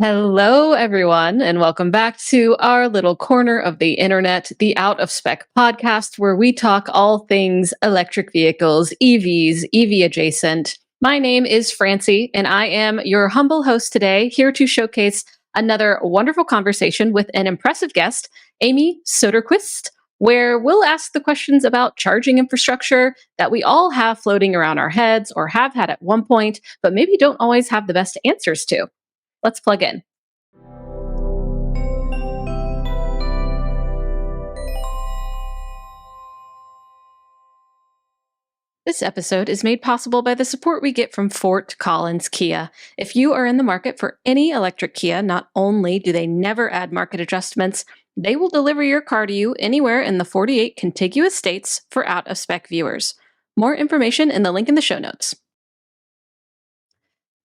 Hello, everyone, and welcome back to our little corner of the internet, the Out of Spec podcast, where we talk all things electric vehicles, EVs, EV adjacent. My name is Francie, and I am your humble host today, here to showcase another wonderful conversation with an impressive guest, Amy Soderquist, where we'll ask the questions about charging infrastructure that we all have floating around our heads or have had at one point, but maybe don't always have the best answers to. Let's plug in. This episode is made possible by the support we get from Fort Collins Kia. If you are in the market for any electric Kia, not only do they never add market adjustments, they will deliver your car to you anywhere in the 48 contiguous states for out-of-spec viewers. More information in the link in the show notes.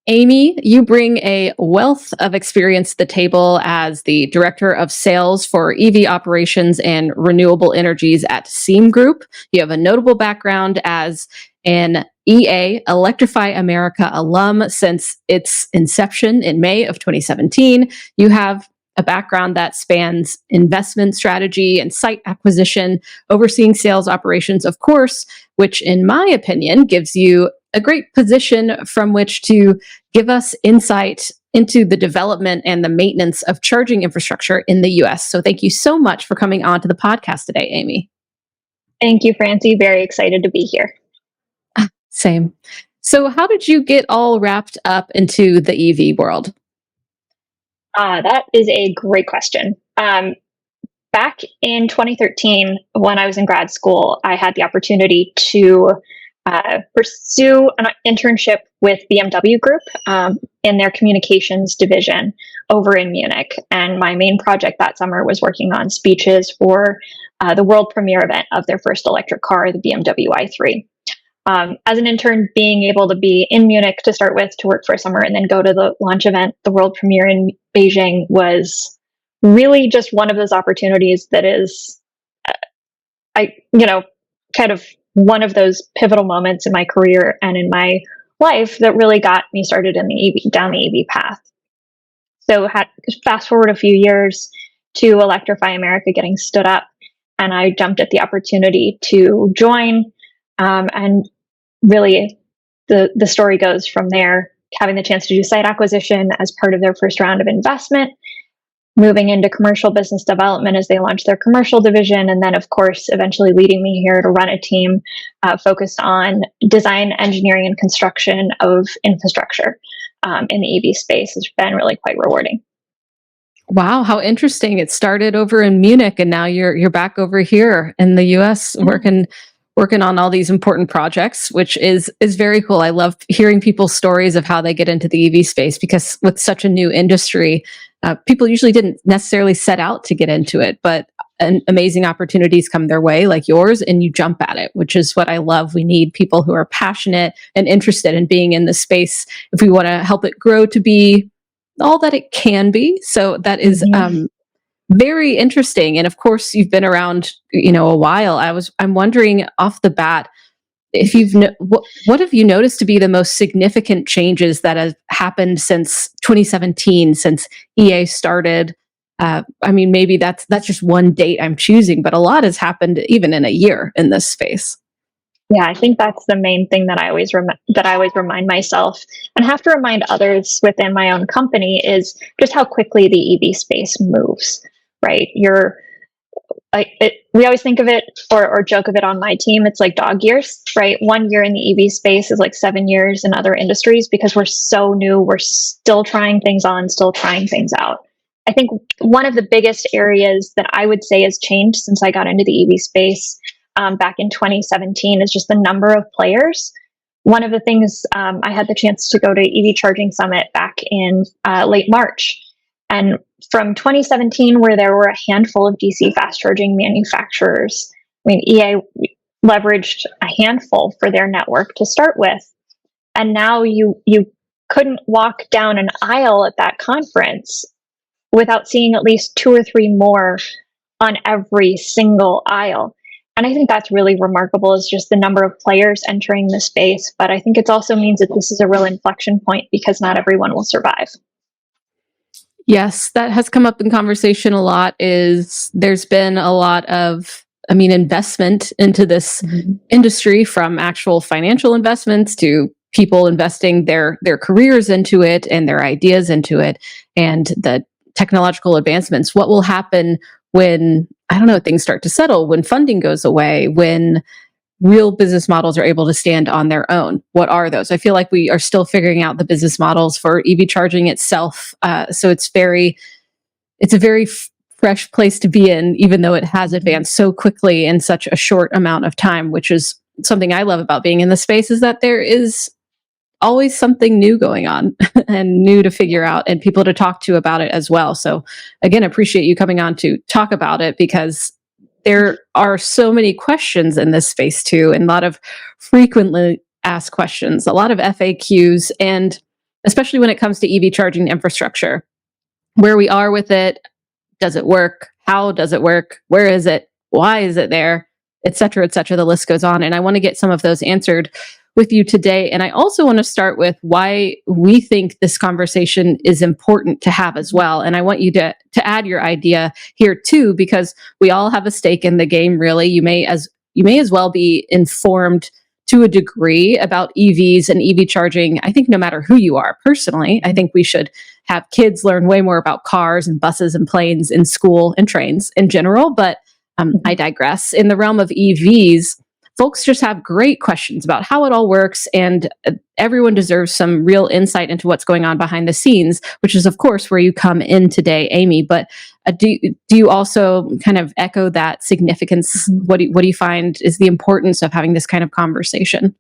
Amy, you bring a wealth of experience to the table as the Director of Sales for EV Operations and Renewable Energies at Seam Group. You have a notable background as an EA Electrify America alum since its inception in May of 2017. You have a background that spans investment strategy and site acquisition, overseeing sales operations, of course, which in my opinion gives you a great position from which to give us insight into the development and the maintenance of charging infrastructure in the US. So thank you so much for coming on to the podcast today, Amy. Thank you, Francie. Very excited to be here. Same. So how did you get all wrapped up into the EV world? That is a great question. Back in 2013, when I was in grad school, I had the opportunity to pursue an internship with BMW Group in their communications division over in Munich. And my main project that summer was working on speeches for the world premiere event of their first electric car, the BMW i3. As an intern, being able to be in Munich to start with, to work for a summer, and then go to the launch event, the world premiere in Beijing, was really just one of those opportunities that is, kind of one of those pivotal moments in my career and in my life that really got me started in the EV, down the EV path. So fast forward a few years to Electrify America getting stood up, and I jumped at the opportunity to join. And really, the story goes from there, having the chance to do site acquisition as part of their first round of investment, moving into commercial business development as they launched their commercial division, and then, of course, eventually leading me here to run a team focused on design, engineering, and construction of infrastructure in the EV space. Has been really quite rewarding. Wow, how interesting! It started over in Munich, and now you're back over here in the US working on all these important projects, which is very cool. I love hearing people's stories of how they get into the EV space, because with such a new industry, people usually didn't necessarily set out to get into it, but amazing opportunities come their way like yours, and you jump at it, which is what I love. We need people who are passionate and interested in being in the space if we want to help it grow to be all that it can be. So that is very interesting. And of course, you've been around, a while. I'm wondering off the bat, if what have you noticed to be the most significant changes that have happened since 2017, since EA started? Maybe that's just one date I'm choosing, but a lot has happened even in a year in this space. Yeah, I think that's the main thing that I always remind myself and have to remind others within my own company, is just how quickly the EV space moves. Right? We always think of it or joke of it on my team. It's like dog years, right? 1 year in the EV space is like 7 years in other industries, because we're so new. We're still trying things on, still trying things out. I think one of the biggest areas that I would say has changed since I got into the EV space back in 2017 is just the number of players. One of the things, I had the chance to go to EV Charging Summit back in late March. And from 2017, where there were a handful of DC fast charging manufacturers, EA leveraged a handful for their network to start with. And now you couldn't walk down an aisle at that conference without seeing at least 2 or 3 more on every single aisle. And I think that's really remarkable, is just the number of players entering the space. But I think it also means that this is a real inflection point, because not everyone will survive. Yes, that has come up in conversation a lot. Is there's been a lot of, investment into this industry, from actual financial investments to people investing their careers into it and their ideas into it, and the technological advancements. What will happen when, I don't know, things start to settle, when funding goes away, when real business models are able to stand on their own? What are those? I feel like we are still figuring out the business models for EV charging itself. So it's a very fresh place to be in, even though it has advanced so quickly in such a short amount of time, which is something I love about being in the space, is that there is always something new going on and new to figure out and people to talk to about it as well. So again, appreciate you coming on to talk about it, because there are so many questions in this space too, and a lot of frequently asked questions, a lot of FAQs, and especially when it comes to EV charging infrastructure, where we are with it. Does it work? How does it work? Where is it? Why is it there? Et cetera, et cetera. The list goes on. And I want to get some of those answered with you today. And I also want to start with why we think this conversation is important to have as well. And I want you to add your idea here too, because we all have a stake in the game, really. You may as well be informed to a degree about EVs and EV charging. I think no matter who you are, personally, I think we should have kids learn way more about cars and buses and planes in school and trains in general. But I digress. In the realm of EVs, folks just have great questions about how it all works, and everyone deserves some real insight into what's going on behind the scenes, which is, of course, where you come in today, Amy. But do you also kind of echo that significance? What do you find is the importance of having this kind of conversation?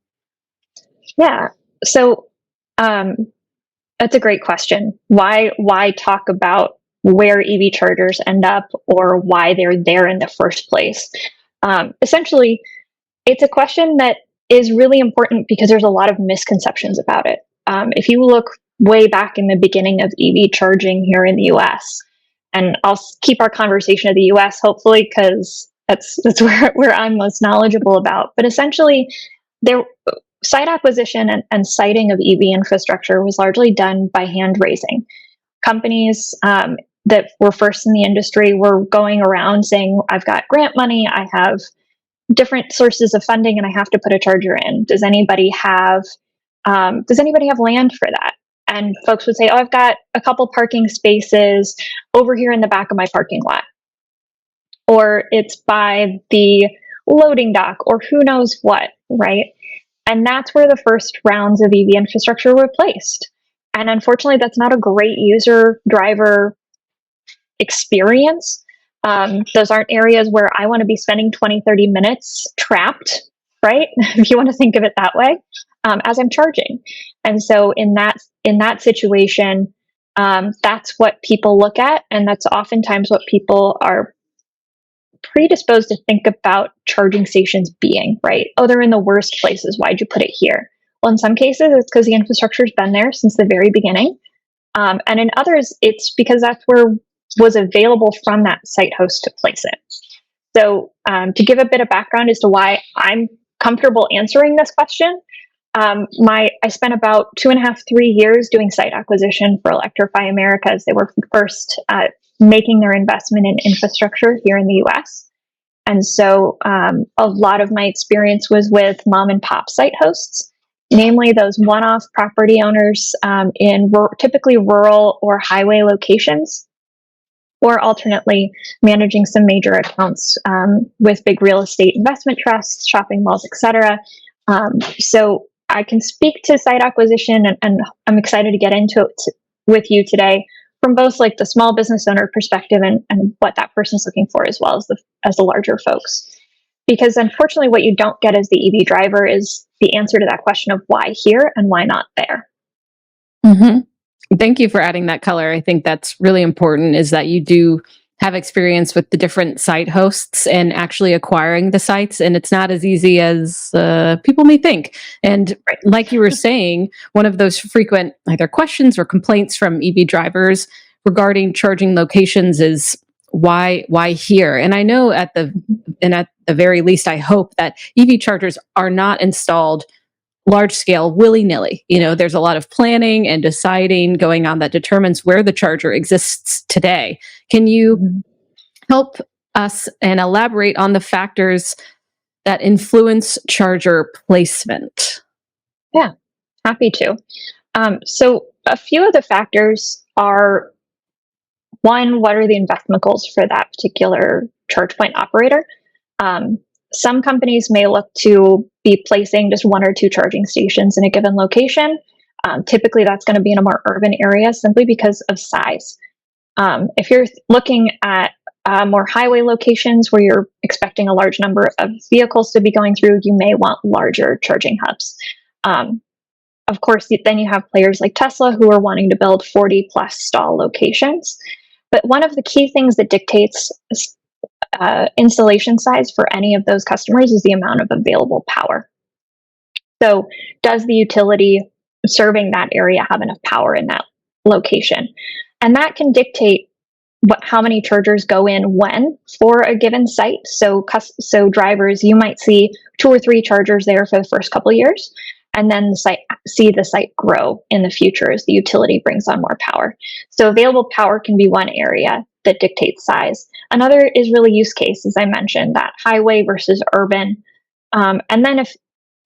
Yeah. So that's a great question. Why talk about where EV chargers end up, or why they're there in the first place? Essentially, it's a question that is really important because there's a lot of misconceptions about it. If you look way back in the beginning of EV charging here in the US, and I'll keep our conversation of the US, hopefully, because that's where I'm most knowledgeable about. But essentially, there site acquisition and siting of EV infrastructure was largely done by hand raising. Companies that were first in the industry were going around saying, I've got grant money, I have different sources of funding, and I have to put a charger in. Does anybody have land for that? And folks would say, oh, I've got a couple parking spaces over here in the back of my parking lot, or it's by the loading dock, or who knows what, right? And that's where the first rounds of EV infrastructure were placed. And unfortunately, that's not a great user driver experience. Those aren't areas where I want to be spending 20, 30 minutes trapped, right? If you want to think of it that way, as I'm charging. And so in that situation, that's what people look at. And that's oftentimes what people are predisposed to think about charging stations being, right? Oh, they're in the worst places. Why'd you put it here? Well, in some cases, it's because the infrastructure's been there since the very beginning. And in others, it's because that's where was available from that site host to place it. So to give a bit of background as to why I'm comfortable answering this question, I spent about 2.5, 3 years doing site acquisition for Electrify America as they were first making their investment in infrastructure here in the US. And so a lot of my experience was with mom and pop site hosts, namely those one-off property owners in typically rural or highway locations, or alternately managing some major accounts with big real estate investment trusts, shopping malls, etc. So I can speak to site acquisition, and I'm excited to get into it with you today from both like the small business owner perspective and what that person's looking for, as well as the larger folks. Because unfortunately, what you don't get as the EV driver is the answer to that question of why here and why not there. Mm-hmm. Thank you for adding that color. I think that's really important, is that you do have experience with the different site hosts and actually acquiring the sites. And it's not as easy as people may think. And like you were saying, one of those frequent either questions or complaints from EV drivers regarding charging locations is why here? And I know at the very least, I hope that EV chargers are not installed large scale willy-nilly. There's a lot of planning and deciding going on that determines where the charger exists today. Can you help us and elaborate on the factors that influence charger placement? Yeah, happy to. So a few of the factors are: one, what are the investment goals for that particular charge point operator? Some companies may look to be placing just one or two charging stations in a given location. Typically, that's going to be in a more urban area simply because of size. If you're looking at more highway locations where you're expecting a large number of vehicles to be going through, you may want larger charging hubs. Of course, then you have players like Tesla who are wanting to build 40 plus stall locations. But one of the key things that dictates installation size for any of those customers is the amount of available power. So does the utility serving that area have enough power in that location? And that can dictate how many chargers go in when for a given site. So drivers, you might see 2 or 3 chargers there for the first couple of years, and then see the site grow in the future as the utility brings on more power. So available power can be one area that dictates size. Another is really use case, as I mentioned, that highway versus urban. And then if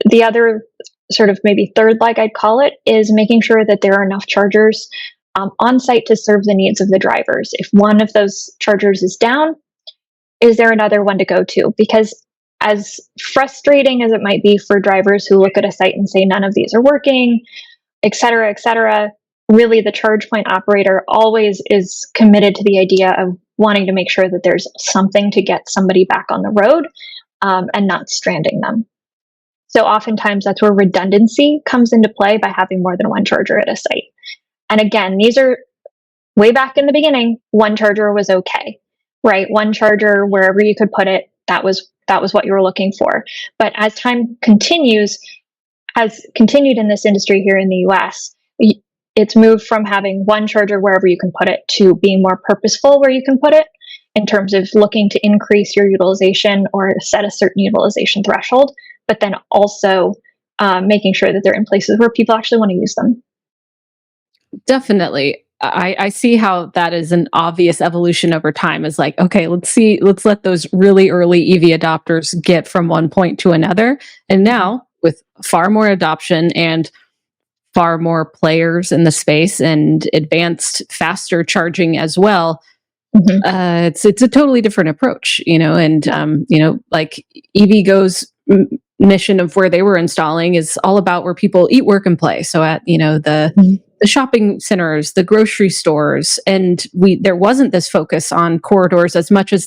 the other sort of maybe third leg, I'd call it, is making sure that there are enough chargers on site to serve the needs of the drivers. If one of those chargers is down, is there another one to go to? Because as frustrating as it might be for drivers who look at a site and say none of these are working, et cetera, really the charge point operator always is committed to the idea of wanting to make sure that there's something to get somebody back on the road and not stranding them. So oftentimes that's where redundancy comes into play by having more than one charger at a site. And again, these are way back in the beginning, one charger was okay, right? One charger, wherever you could put it, that was what you were looking for. But as time has continued in this industry here in the US, it's moved from having one charger wherever you can put it to being more purposeful where you can put it, in terms of looking to increase your utilization or set a certain utilization threshold, but then also making sure that they're in places where people actually want to use them. Definitely. I see how that is an obvious evolution over time, is like, okay, let's let those really early EV adopters get from one point to another. And now with far more adoption and far more players in the space and advanced faster charging as well, it's a totally different approach, and like EVgo's mission of where they were installing is all about where people eat, work, and play. So at the shopping centers, the grocery stores, and there wasn't this focus on corridors as much as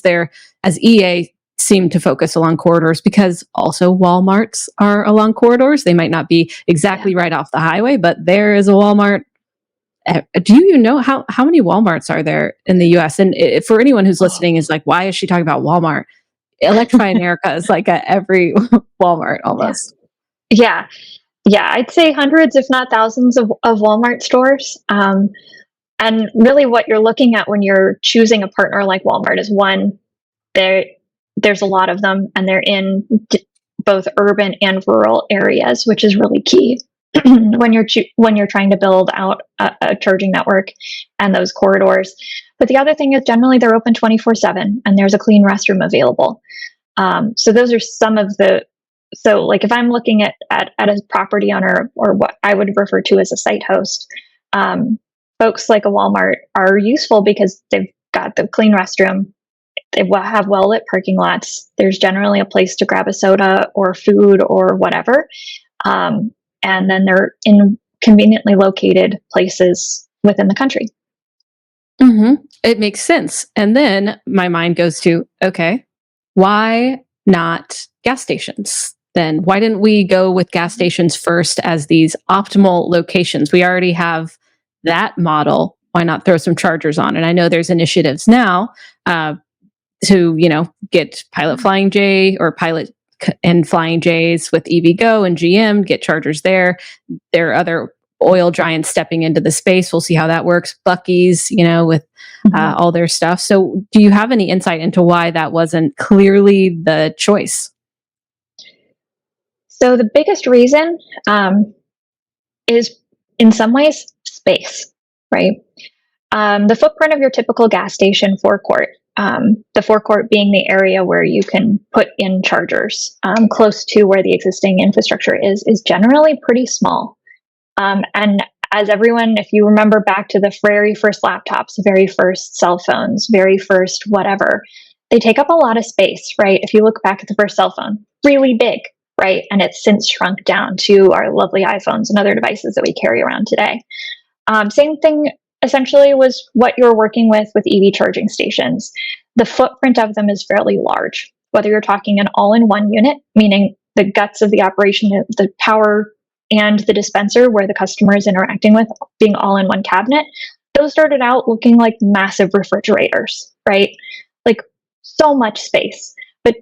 EA seemed to focus along corridors, because also Walmarts are along corridors. They might not be exactly right off the highway, but there is a Walmart. Do you know how many Walmarts are there in the US? And for anyone who's listening is like, why is she talking about Walmart? Electrify America is like at every Walmart almost. Yeah, I'd say hundreds, if not thousands of Walmart stores. And really what you're looking at when you're choosing a partner like Walmart is, one, there's a lot of them, and they're in both urban and rural areas, which is really key when you're trying to build out a charging network and those corridors. But the other thing is, generally they're open 24/7, and there's a clean restroom available. So those are some of the. So like if I'm looking at a property owner, or what I would refer to as a site host, folks like a Walmart are useful because they've got the clean restroom. They have well-lit parking lots. There's generally a place to grab a soda or food or whatever. And then they're in conveniently located places within the country. It makes sense. And then my mind goes to, okay, why not gas stations? Then why didn't we go with gas stations first as these optimal locations? We already have that model. Why not throw some chargers on? And I know there's initiatives now to get Pilot Flying J or Pilot and Flying J's with EVgo and GM, get chargers there. There are other oil giants stepping into the space. We'll see how that works. Buc-ee's, with all their stuff. So do you have any insight into why that wasn't clearly the choice? So the biggest reason is, in some ways, space, right? The footprint of your typical gas station forecourt, the forecourt being the area where you can put in chargers close to where the existing infrastructure is generally pretty small. And as everyone, if you remember back to the very first laptops, very first cell phones, very first whatever, they take up a lot of space, right? If you look back at the first cell phone, really big, right? And it's since shrunk down to our lovely iPhones and other devices that we carry around today. Same thing essentially was what you're working with EV charging stations. The footprint of them is fairly large, whether you're talking an all-in-one unit, meaning the guts of the operation, the power and the dispenser where the customer is interacting with being all in one cabinet. Those started out looking like massive refrigerators, right? Like so much space.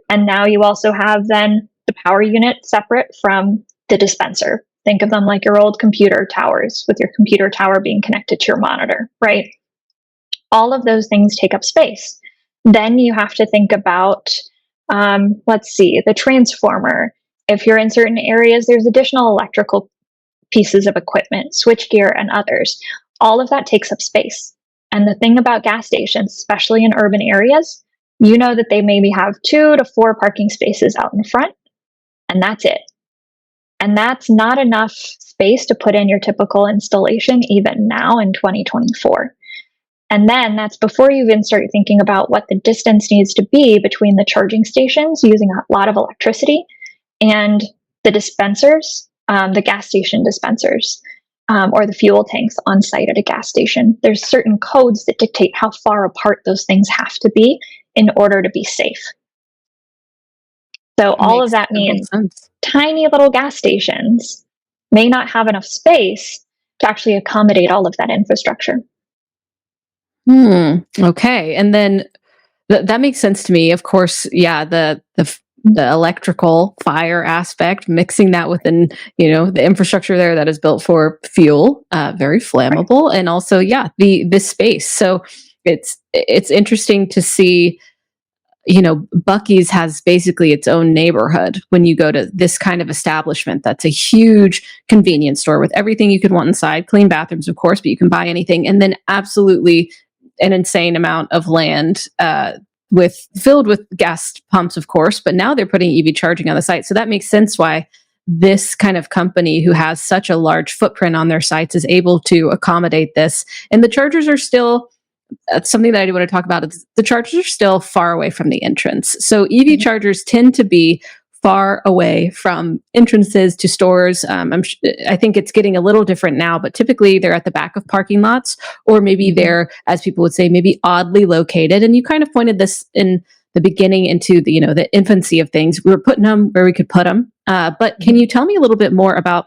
And now you also have then the power unit separate from the dispenser. Think of them like your old computer towers, with your computer tower being connected to your monitor, right? All of those things take up space. Then you have to think about, the transformer. If you're in certain areas, there's additional electrical pieces of equipment, switchgear and others. All of that takes up space. And the thing about gas stations, especially in urban areas, you know that they maybe have 2 to 4 parking spaces out in front, and that's it. And that's not enough space to put in your typical installation even now in 2024. And then that's before you even start thinking about what the distance needs to be between the charging stations using a lot of electricity and the dispensers, the gas station dispensers, or the fuel tanks on site at a gas station. There's certain codes that dictate how far apart those things have to be in order to be safe. So all of that means tiny little gas stations may not have enough space to actually accommodate all of that infrastructure. Okay. And then that makes sense to me. Of course, yeah, the electrical fire aspect, mixing that within, the infrastructure there that is built for fuel, very flammable, right. And also, the space. So it's interesting to see, Buc-ee's has basically its own neighborhood when you go to this kind of establishment. That's a huge convenience store with everything you could want inside, clean bathrooms, of course, but you can buy anything. And then absolutely an insane amount of land, filled with gas pumps, of course, but now they're putting EV charging on the site. So that makes sense why this kind of company who has such a large footprint on their sites is able to accommodate this. And the chargers are still, something that I do want to talk about is the chargers are still far away from the entrance. So EV chargers tend to be far away from entrances to stores. I think it's getting a little different now, but typically they're at the back of parking lots, or maybe they're, as people would say, maybe oddly located. And you kind of pointed this in the beginning into the infancy of things. We were putting them where we could put them. But can you tell me a little bit more about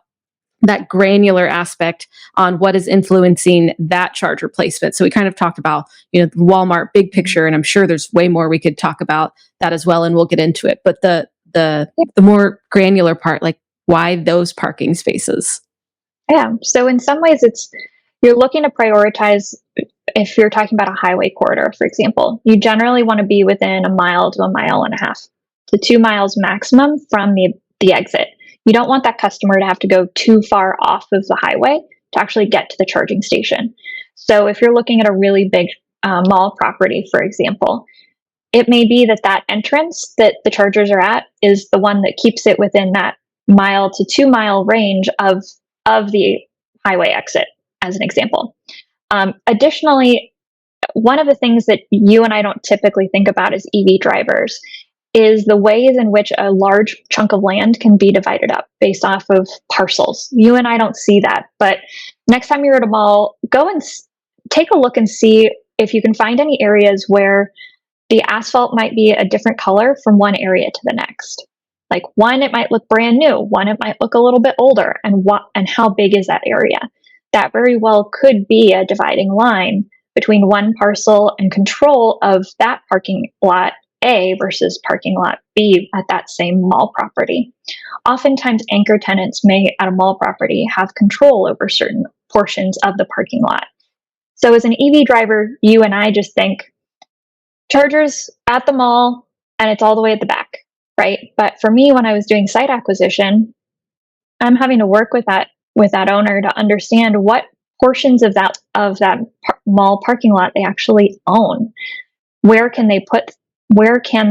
that granular aspect on what is influencing that charger placement? So we kind of talked about, the Walmart big picture, and I'm sure there's way more we could talk about that as well, and we'll get into it. But the more granular part, like why those parking spaces? Yeah. So in some ways, you're looking to prioritize. If you're talking about a highway corridor, for example, you generally want to be within 1 mile to 1.5 miles to 2 miles maximum from the exit. You don't want that customer to have to go too far off of the highway to actually get to the charging station. So if you're looking at a really big mall property, for example, it may be that entrance that the chargers are at is the one that keeps it within that 1 mile to 2 mile range of the highway exit, as an example. Additionally, one of the things that you and I don't typically think about as EV drivers is the ways in which a large chunk of land can be divided up based off of parcels. You and I don't see that, but next time you're at a mall, go and take a look and see if you can find any areas where the asphalt might be a different color from one area to the next. Like one, it might look brand new. One, it might look a little bit older. And how big is that area? That very well could be a dividing line between one parcel and control of that parking lot A versus parking lot B at that same mall property. Oftentimes, anchor tenants may, at a mall property, have control over certain portions of the parking lot. So as an EV driver, you and I just think, chargers at the mall, and it's all the way at the back, right? But for me, when I was doing site acquisition, I'm having to work with that owner to understand what portions of that mall parking lot they actually own. Where can they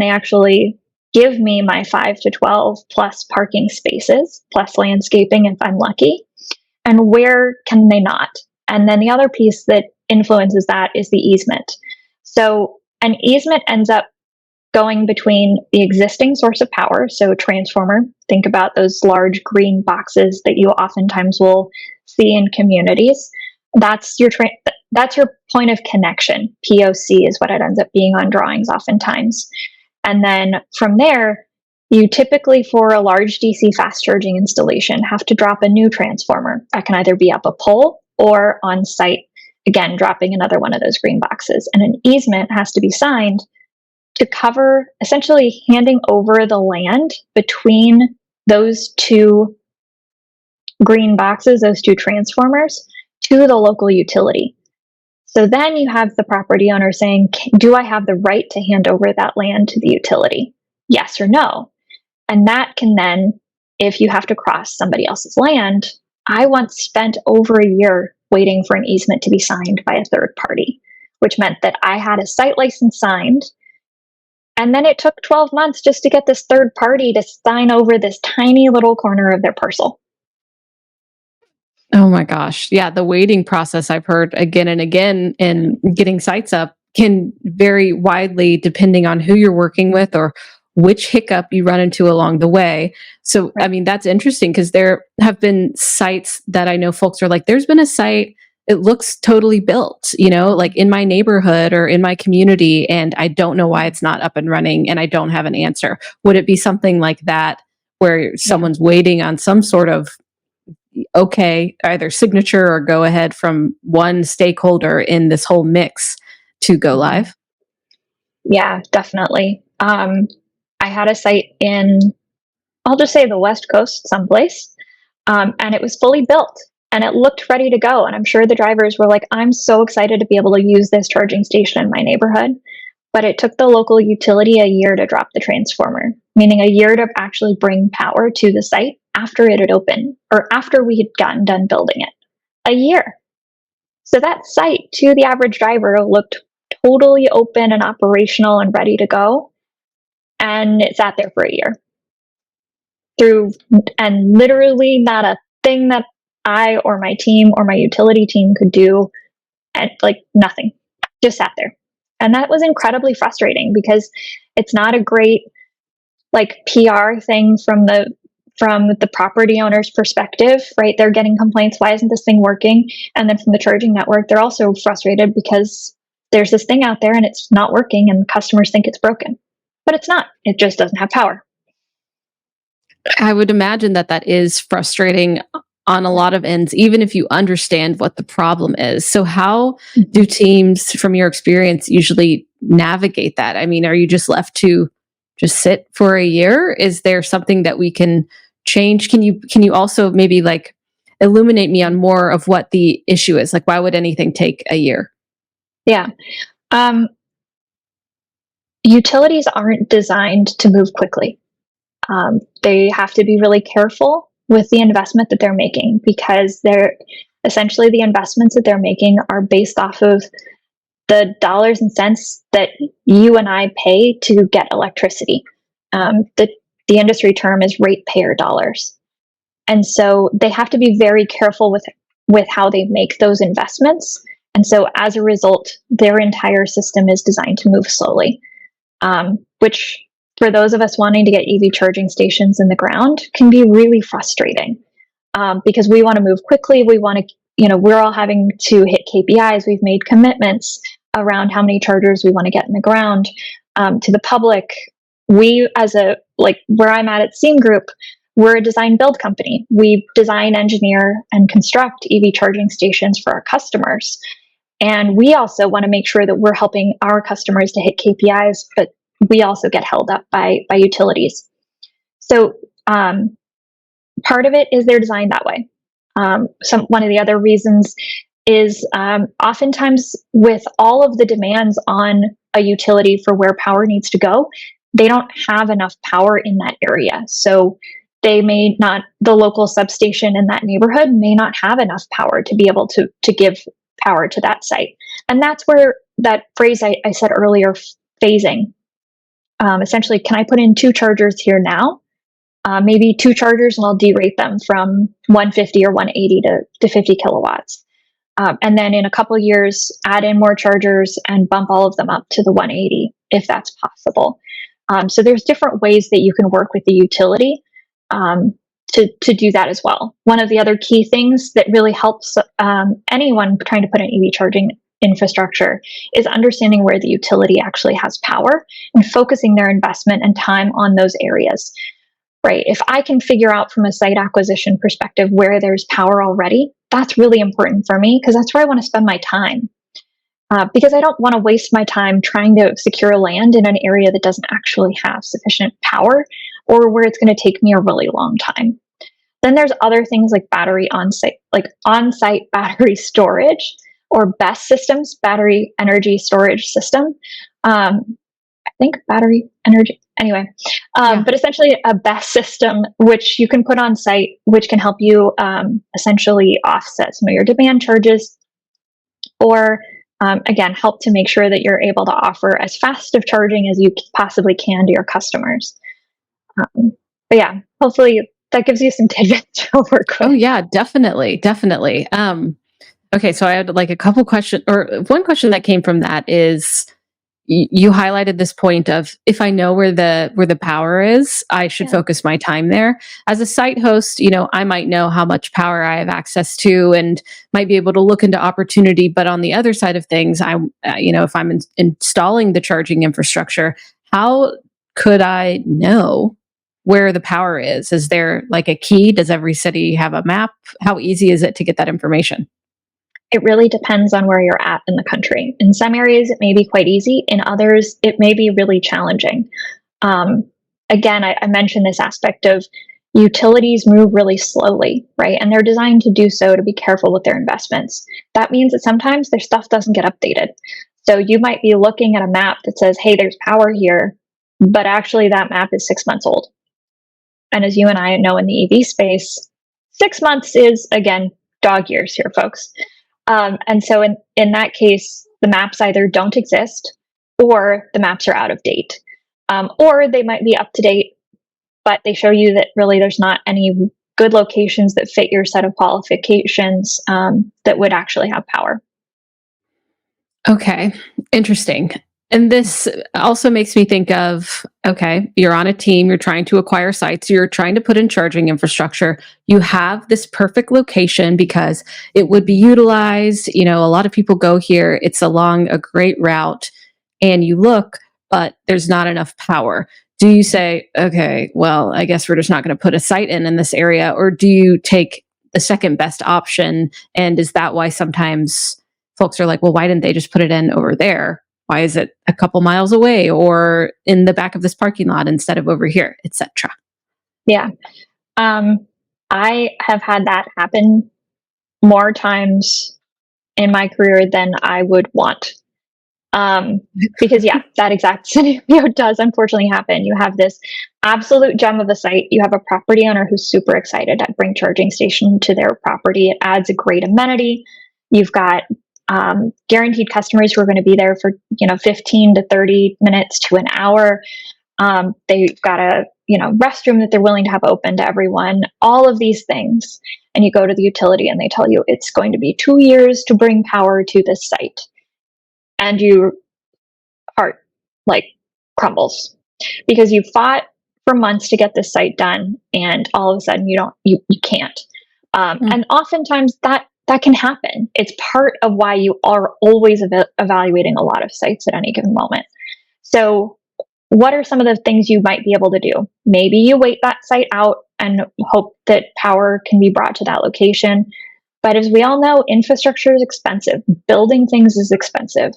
actually give me my 5 to 12 plus parking spaces plus landscaping if I'm lucky, and where can they not? And then the other piece that influences that is the easement. So an easement ends up going between the existing source of power, so transformer. Think about those large green boxes that you oftentimes will see in communities. That's your point of connection. POC is what it ends up being on drawings oftentimes. And then from there, you typically, for a large DC fast charging installation, have to drop a new transformer. That can either be up a pole or on site, again, dropping another one of those green boxes. And an easement has to be signed to cover, essentially handing over the land between those two green boxes, those two transformers, to the local utility. So then you have the property owner saying, do I have the right to hand over that land to the utility? Yes or no? And that can then, if you have to cross somebody else's land, I once spent over a year waiting for an easement to be signed by a third party, which meant that I had a site license signed. And then it took 12 months just to get this third party to sign over this tiny little corner of their parcel. Oh my gosh. Yeah, the waiting process I've heard again and again in getting sites up can vary widely depending on who you're working with or which hiccup you run into along the way. So, I mean, that's interesting because there have been sites that I know folks are like, there's been a site, it looks totally built, like in my neighborhood or in my community, and I don't know why it's not up and running and I don't have an answer. Would it be something like that where someone's waiting on some sort of either signature or go ahead from one stakeholder in this whole mix to go live? Yeah, definitely. I had a site in, I'll just say the West Coast someplace, and it was fully built and it looked ready to go. And I'm sure the drivers were like, I'm so excited to be able to use this charging station in my neighborhood. But it took the local utility a year to drop the transformer, meaning a year to actually bring power to the site after it had opened or after we had gotten done building it. A year. So that site, to the average driver, looked totally open and operational and ready to go. And it sat there for a year. And literally not a thing that I or my team or my utility team could do, and nothing. Just sat there. And that was incredibly frustrating because it's not a great PR thing from the property owner's perspective, right? They're getting complaints, why isn't this thing working? And then from the charging network, they're also frustrated because there's this thing out there and it's not working and customers think it's broken. But it's not. It just doesn't have power. I would imagine that is frustrating on a lot of ends, even if you understand what the problem is. So how do teams, from your experience, usually navigate that? I mean, are you just left to just sit for a year? Is there something that we can change? Can you also maybe illuminate me on more of what the issue is? Why would anything take a year? Yeah. Utilities aren't designed to move quickly. They have to be really careful with the investment that they're making because essentially the investments that they're making are based off of the dollars and cents that you and I pay to get electricity. The industry term is ratepayer dollars. And so they have to be very careful with how they make those investments. And so as a result, their entire system is designed to move slowly, which for those of us wanting to get EV charging stations in the ground can be really frustrating because we want to move quickly. We want to, we're all having to hit KPIs. We've made commitments around how many chargers we want to get in the ground to the public. We, where I'm at Steam Group, we're a design build company. We design, engineer, and construct EV charging stations for our customers. And we also want to make sure that we're helping our customers to hit KPIs, but we also get held up by utilities. So part of it is they're designed that way. One of the other reasons is oftentimes with all of the demands on a utility for where power needs to go, they don't have enough power in that area. So the local substation in that neighborhood may not have enough power to be able to give power to that site. And that's where that phrase I said earlier, phasing, essentially, can I put in 2 chargers here now? Maybe 2 chargers, and I'll derate them from 150 or 180 to 50 kilowatts. And then in a couple of years, add in more chargers and bump all of them up to the 180, if that's possible. So there's different ways that you can work with the utility to do that as well. One of the other key things that really helps anyone trying to put an EV charging infrastructure is understanding where the utility actually has power and focusing their investment and time on those areas. Right. If I can figure out from a site acquisition perspective where there's power already, that's really important for me, because that's where I want to spend my time. Because I don't want to waste my time trying to secure land in an area that doesn't actually have sufficient power, or where it's going to take me a really long time. Then there's other things like on-site battery storage, or BESS systems, battery energy storage system. I think battery energy, anyway, but essentially a BESS system, which you can put on site, which can help you essentially offset some of your demand charges, or again, help to make sure that you're able to offer as fast of charging as you possibly can to your customers. But yeah, hopefully that gives you some tidbits to work with. Oh yeah, definitely. Okay, so I had like a couple questions, or one question that came from that is, you highlighted this point of, if I know where the power is, I should focus my time there. As a site host, I might know how much power I have access to and might be able to look into opportunity. But on the other side of things, if I'm installing the charging infrastructure, how could I know where the power is? Is there like a key? Does every city have a map? How easy is it to get that information? It really depends on where you're at in the country. In some areas, it may be quite easy. In others, it may be really challenging. Again, I mentioned this aspect of utilities move really slowly, right? And they're designed to do so to be careful with their investments. That means that sometimes their stuff doesn't get updated. So you might be looking at a map that says, hey, there's power here, but actually that map is 6 months old. And as you and I know in the EV space, 6 months is, again, dog years here, folks. And so in that case, the maps either don't exist, or the maps are out of date, or they might be up to date, but they show you that really there's not any good locations that fit your set of qualifications that would actually have power. Okay, interesting. And this also makes me think of, okay, you're on a team, you're trying to acquire sites, you're trying to put in charging infrastructure. You have this perfect location because it would be utilized. A lot of people go here, it's along a great route, and you look, but there's not enough power. Do you say, okay, well, I guess we're just not going to put a site in this area? Or do you take the second best option? And is that why sometimes folks are like, well, why didn't they just put it in over there? Why is it a couple miles away or in the back of this parking lot instead of over here, etc.? Yeah. I have had that happen more times in my career than I would want. Because that exact scenario does unfortunately happen. You have this absolute gem of a site. You have a property owner who's super excited to bring charging station to their property. It adds a great amenity. You've got guaranteed customers who are going to be there for 15 to 30 minutes to an hour. They've got a restroom that they're willing to have open to everyone. All of these things, and you go to the utility and they tell you it's going to be 2 years to bring power to this site, and your heart crumbles because you fought for months to get this site done, and all of a sudden you can't. And oftentimes that can happen. It's part of why you are always evaluating a lot of sites at any given moment. So what are some of the things you might be able to do? Maybe you wait that site out and hope that power can be brought to that location. But as we all know, infrastructure is expensive. Building things is expensive.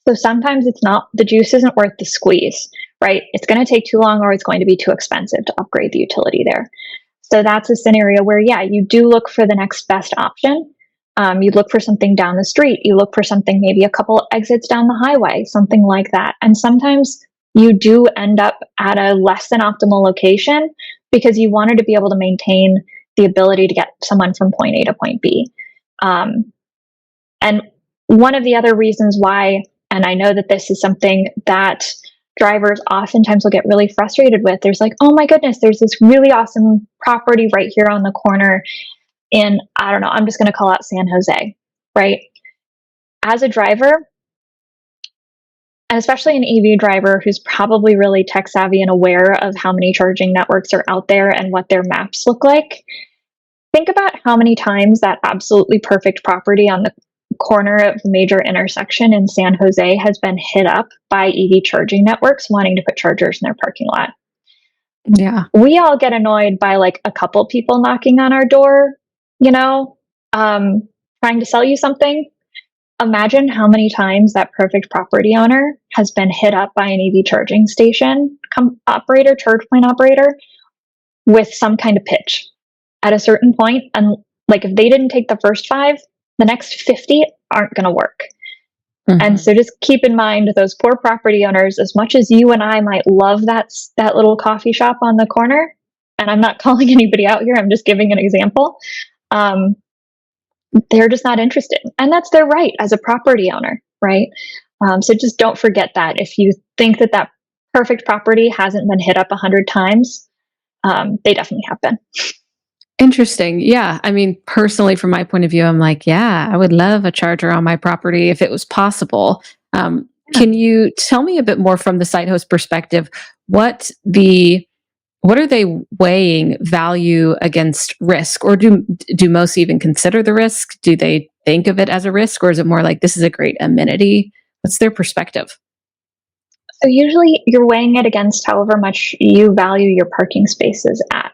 So sometimes the juice isn't worth the squeeze, right? It's going to take too long, or it's going to be too expensive to upgrade the utility there. So that's a scenario where, you do look for the next best option. You look for something down the street. You look for something maybe a couple exits down the highway, something like that. And sometimes you do end up at a less than optimal location, because you wanted to be able to maintain the ability to get someone from point A to point B. And one of the other reasons why, and I know that this is something that drivers oftentimes will get really frustrated with, there's like, oh my goodness, there's this really awesome property right here on the corner in, I don't know, I'm just going to call out San Jose, right? As a driver, and especially an EV driver who's probably really tech savvy and aware of how many charging networks are out there and what their maps look like, think about how many times that absolutely perfect property on the corner of a major intersection in San Jose has been hit up by EV charging networks wanting to put chargers in their parking lot. Yeah. We all get annoyed by like a couple people knocking on our door, trying to sell you something. Imagine how many times that perfect property owner has been hit up by an EV charging station operator, charge point operator, with some kind of pitch at a certain point. And like, if they didn't take the first 5, the next 50 aren't going to work. And so just keep in mind those poor property owners, as much as you and I might love that little coffee shop on the corner, and I'm not calling anybody out here, I'm just giving an example, they're just not interested. And that's their right as a property owner, right? So just don't forget that. If you think that perfect property hasn't been hit up 100 times, they definitely have been. Interesting. Yeah. I mean, personally, from my point of view, I'm like, yeah, I would love a charger on my property if it was possible. Can you tell me a bit more from the site host perspective? What are they weighing value against risk, or do most even consider the risk? Do they think of it as a risk, or is it more like this is a great amenity? What's their perspective? So usually you're weighing it against however much you value your parking spaces at,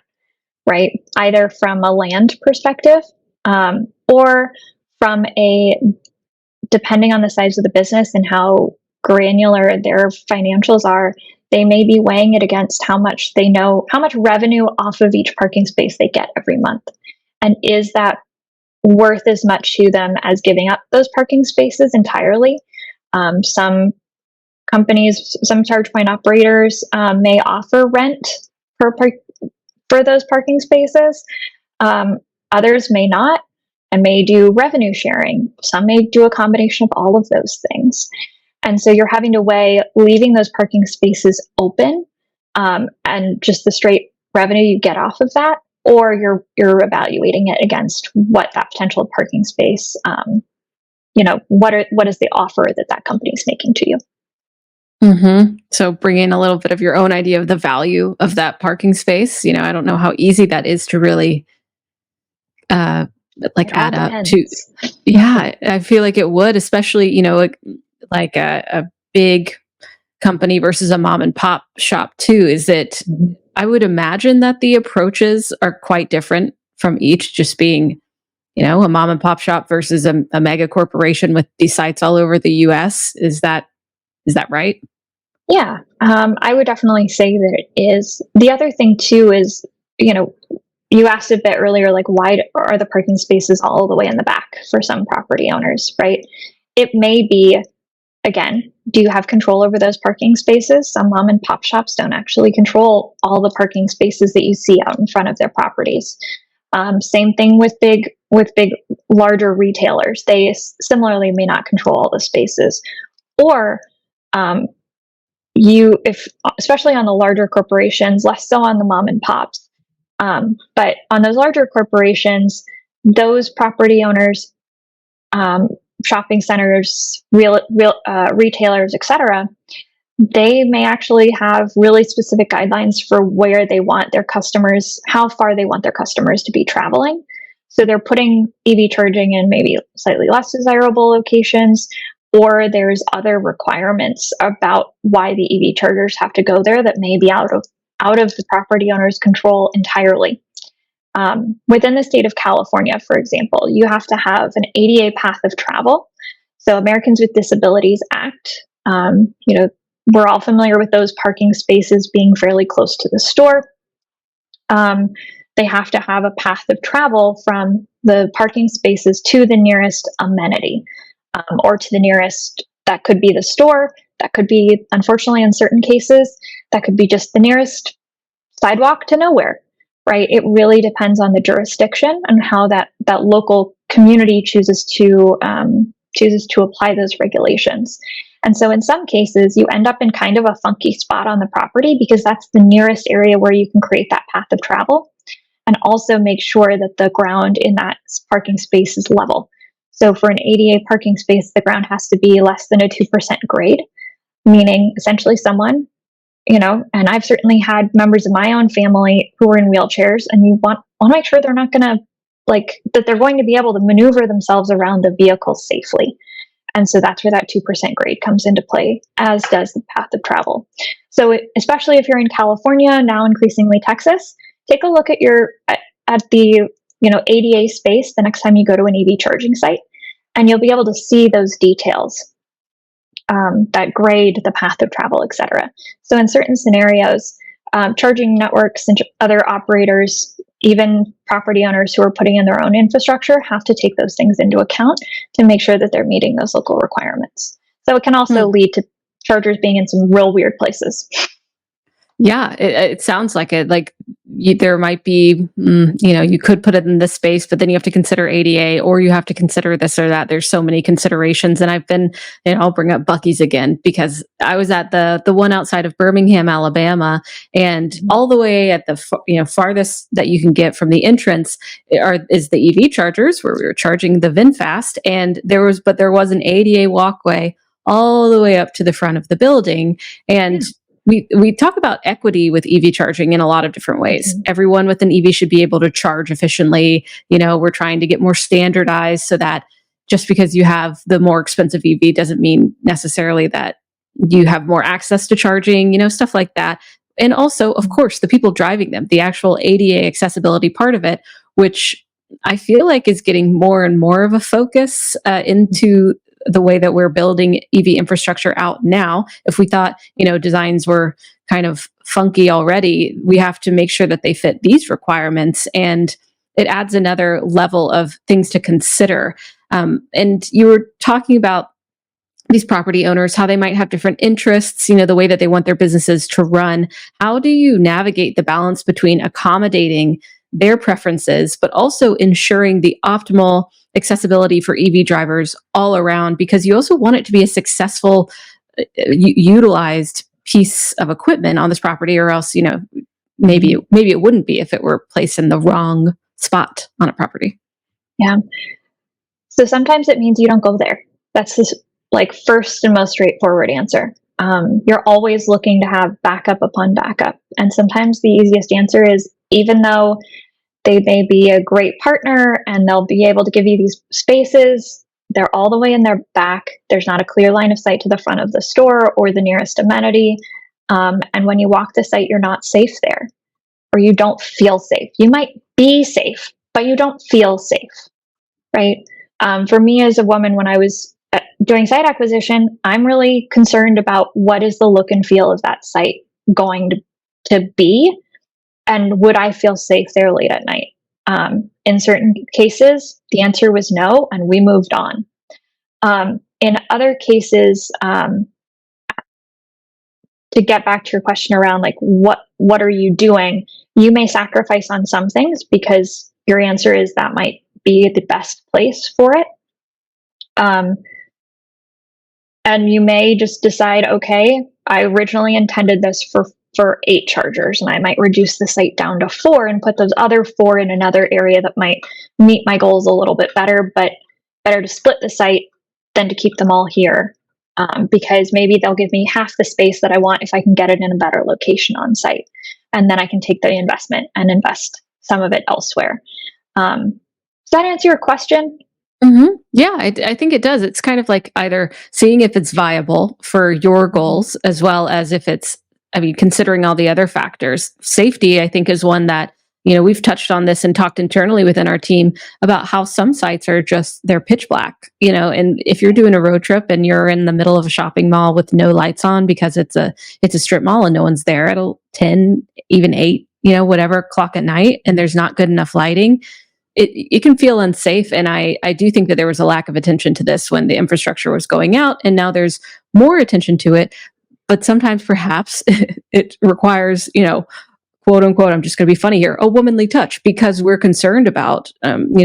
right? Either from a land perspective, or from depending on the size of the business and how granular their financials are, they may be weighing it against how much revenue off of each parking space they get every month. And is that worth as much to them as giving up those parking spaces entirely? Some companies, some charge point operators may offer rent for those parking spaces. Others may not, and may do revenue sharing. Some may do a combination of all of those things. And so you're having to weigh leaving those parking spaces open and just the straight revenue you get off of that, or you're evaluating it against what that potential parking space, what is the offer that company is making to you. So bring in a little bit of your own idea of the value of that parking space. I don't know how easy that is to really add up to. Yeah, I feel like it would, especially, like a big company versus a mom and pop shop too. Is that I would imagine that the approaches are quite different from each, just being, a mom and pop shop versus a mega corporation with these sites all over the US. Is that right? Yeah, I would definitely say that it is. The other thing too is, you asked a bit earlier, like, why are the parking spaces all the way in the back for some property owners, right? It may be, again, do you have control over those parking spaces? Some mom and pop shops don't actually control all the parking spaces that you see out in front of their properties. Same thing with big, larger retailers. They similarly may not control all the spaces. Or especially on the larger corporations, less so on the mom and pops, but on those larger corporations, those property owners, shopping centers, retailers, etc., they may actually have really specific guidelines for where they want their customers, how far they want their customers to be traveling. So they're putting EV charging in maybe slightly less desirable locations, or there's other requirements about why the EV chargers have to go there that may be out of the property owner's control entirely. Within the state of California, for example, you have to have an ADA path of travel. So Americans with Disabilities Act, we're all familiar with those parking spaces being fairly close to the store. They have to have a path of travel from the parking spaces to the nearest amenity, or to the nearest, that could be the store, that could be, unfortunately in certain cases, that could be just the nearest sidewalk to nowhere. right? It really depends on the jurisdiction and how that local community chooses to apply those regulations. And so in some cases, you end up in kind of a funky spot on the property because that's the nearest area where you can create that path of travel, and also make sure that the ground in that parking space is level. So for an ADA parking space, the ground has to be less than a 2% grade, meaning essentially someone, and I've certainly had members of my own family who are in wheelchairs, and you want to make sure they're not going to, that they're going to be able to maneuver themselves around the vehicle safely. And so that's where that 2% grade comes into play, as does the path of travel. So especially if you're in California, now increasingly Texas, take a look at the ADA space the next time you go to an EV charging site, and you'll be able to see those details, that grade, the path of travel, etc. So in certain scenarios, charging networks and other operators, even property owners who are putting in their own infrastructure, have to take those things into account to make sure that they're meeting those local requirements. So it can also lead to chargers being in some real weird places. Yeah, it sounds like it. There might be, you could put it in this space, but then you have to consider ADA, or you have to consider this or that. There's so many considerations. And I've been, I'll bring up Buc-ee's again, because I was at the one outside of Birmingham, Alabama, and all the way at the farthest that you can get from the entrance is the EV chargers, where we were charging the VinFast, and there was an ADA walkway all the way up to the front of the building, and we talk about equity with EV charging in a lot of different ways. Mm-hmm. Everyone with an EV should be able to charge efficiently. We're trying to get more standardized so that just because you have the more expensive EV doesn't mean necessarily that you have more access to charging, stuff like that. And also, of course, the people driving them, the actual ADA accessibility part of it, which I feel like is getting more and more of a focus into the way that we're building EV infrastructure out now. If we thought, designs were kind of funky already, we have to make sure that they fit these requirements, and it adds another level of things to consider. And you were talking about these property owners, how they might have different interests, the way that they want their businesses to run. How do you navigate the balance between accommodating their preferences, but also ensuring the optimal accessibility for EV drivers all around? Because you also want it to be a successful, utilized piece of equipment on this property, or else, maybe it wouldn't be if it were placed in the wrong spot on a property. Yeah. So sometimes it means you don't go there. That's the first and most straightforward answer. You're always looking to have backup upon backup. And sometimes the easiest answer is, even though they may be a great partner and they'll be able to give you these spaces, they're all the way in their back. There's not a clear line of sight to the front of the store or the nearest amenity. And when you walk the site, you're not safe there, or you don't feel safe. You might be safe, but you don't feel safe, right? For me as a woman, when I was doing site acquisition, I'm really concerned about what is the look and feel of that site going to be, and would I feel safe there late at night? In certain cases, the answer was no, and we moved on. In other cases, to get back to your question around what are you doing, you may sacrifice on some things because your answer is that might be the best place for it. And you may just decide, okay, I originally intended this for 8 chargers, and I might reduce the site down to 4 and put those other 4 in another area that might meet my goals a little bit better, but better to split the site than to keep them all here, because maybe they'll give me half the space that I want if I can get it in a better location on site. And then I can take the investment and invest some of it elsewhere. Does that answer your question? Mm-hmm. Yeah, I think it does. It's kind of like either seeing if it's viable for your goals, as well as if it's, considering all the other factors. Safety, I think, is one that, we've touched on this and talked internally within our team about how some sites are they're pitch black, and if you're doing a road trip and you're in the middle of a shopping mall with no lights on because it's a strip mall and no one's there at 10, even 8, whatever o'clock at night, and there's not good enough lighting, it can feel unsafe. And I do think that there was a lack of attention to this when the infrastructure was going out, and now there's more attention to it. But sometimes perhaps it requires, quote unquote, I'm just going to be funny here, a womanly touch, because we're concerned about,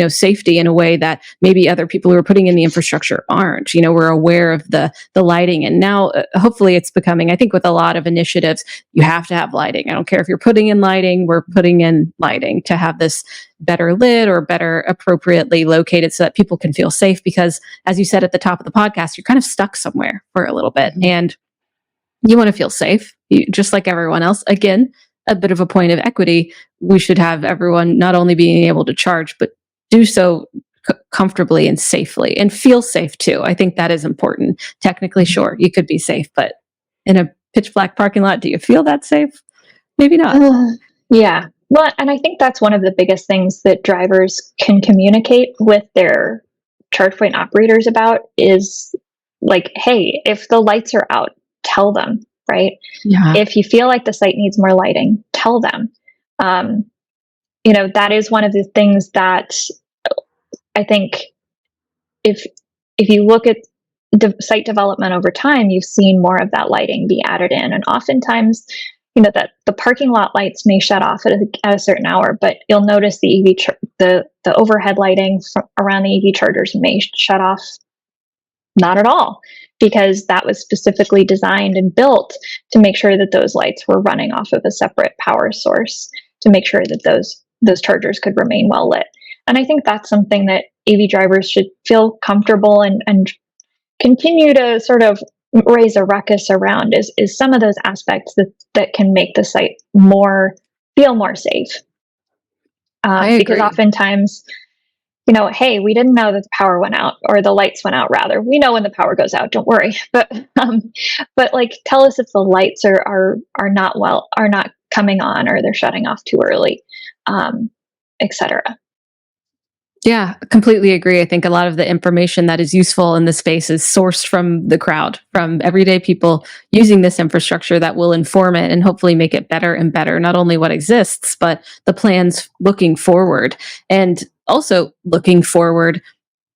safety in a way that maybe other people who are putting in the infrastructure aren't. We're aware of the lighting, and now hopefully it's becoming, I think with a lot of initiatives, you have to have lighting. I don't care if you're putting in lighting, we're putting in lighting to have this better lit or better appropriately located so that people can feel safe. Because as you said at the top of the podcast, you're kind of stuck somewhere for a little bit, and you want to feel safe, just like everyone else. Again, a bit of a point of equity. We should have everyone not only being able to charge, but do so comfortably and safely, and feel safe too. I think that is important. Technically, sure, you could be safe, but in a pitch black parking lot, do you feel that safe? Maybe not. Yeah. Well, and I think that's one of the biggest things that drivers can communicate with their charge point operators about is like, hey, if the lights are out, tell them, right? Yeah. If you feel like the site needs more lighting, tell them. That is one of the things that I think if you look at site development over time, you've seen more of that lighting be added in. And oftentimes, that the parking lot lights may shut off at a certain hour, but you'll notice the the overhead lighting around the EV chargers may shut off not at all, because that was specifically designed and built to make sure that those lights were running off of a separate power source to make sure that those chargers could remain well lit. And I think that's something that EV drivers should feel comfortable and continue to sort of raise a ruckus around is some of those aspects that can make the site feel more safe. Because oftentimes, hey, we didn't know that the power went out, or the lights went out rather. We know when the power goes out, don't worry. But like, tell us if the lights are not coming on, or they're shutting off too early, etc. Yeah, completely agree. I think a lot of the information that is useful in this space is sourced from the crowd, from everyday people using this infrastructure that will inform it and hopefully make it better and better, not only what exists, but the plans looking forward. And also looking forward,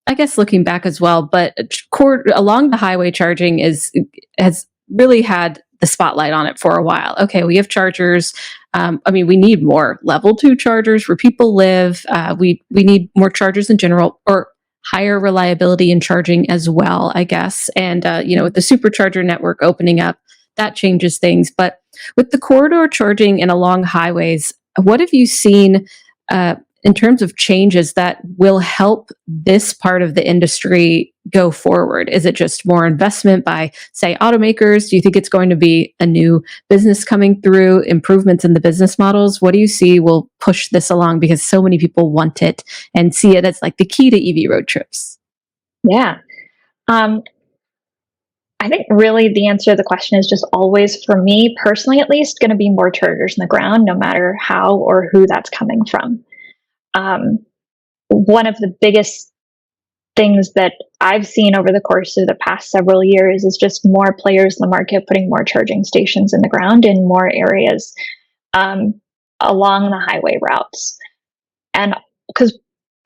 I guess looking back as well, but along the highway charging has really had the spotlight on it for a while. Okay, we have chargers. We need more level 2 chargers where people live. We need more chargers in general, or higher reliability in charging as well, I guess. And with the supercharger network opening up, that changes things. But with the corridor charging and along highways, what have you seen in terms of changes that will help this part of the industry go forward? Is it just more investment by, say, automakers? Do you think it's going to be a new business coming through, improvements in the business models? What do you see will push this along, because so many people want it and see it as like the key to EV road trips? Yeah. I think really the answer to the question is just always, for me personally at least, going to be more chargers in the ground, no matter how or who that's coming from. One of the biggest things that I've seen over the course of the past several years is just more players in the market putting more charging stations in the ground in more areas along the highway routes. And because